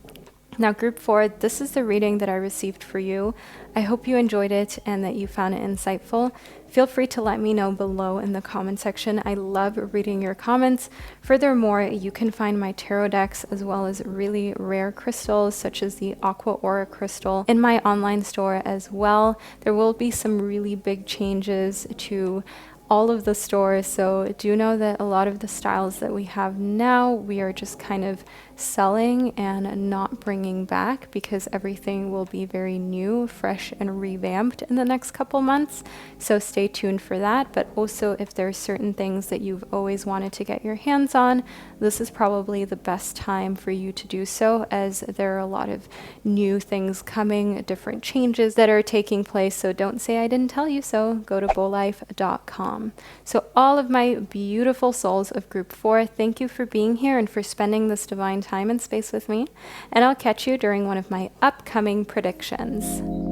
Now, group 4, this is the reading that I received for you. I hope you enjoyed it and that you found it insightful. Feel free to let me know below in the comment section. I love reading your comments. Furthermore, you can find my tarot decks as well as really rare crystals such as the Aqua Aura crystal in my online store as well. There will be some really big changes to all of the stores, so do know that a lot of the styles that we have now, we are just kind of selling and not bringing back, because everything will be very new, fresh, and revamped in the next couple months. So stay tuned for that. But also, if there's certain things that you've always wanted to get your hands on, this is probably the best time for you to do so, as there are a lot of new things coming, different changes that are taking place. So don't say I didn't tell you so. Go to bowlife.com. So all of my beautiful souls of group 4, thank you for being here and for spending this divine time and space with me. And I'll catch you during one of my upcoming predictions.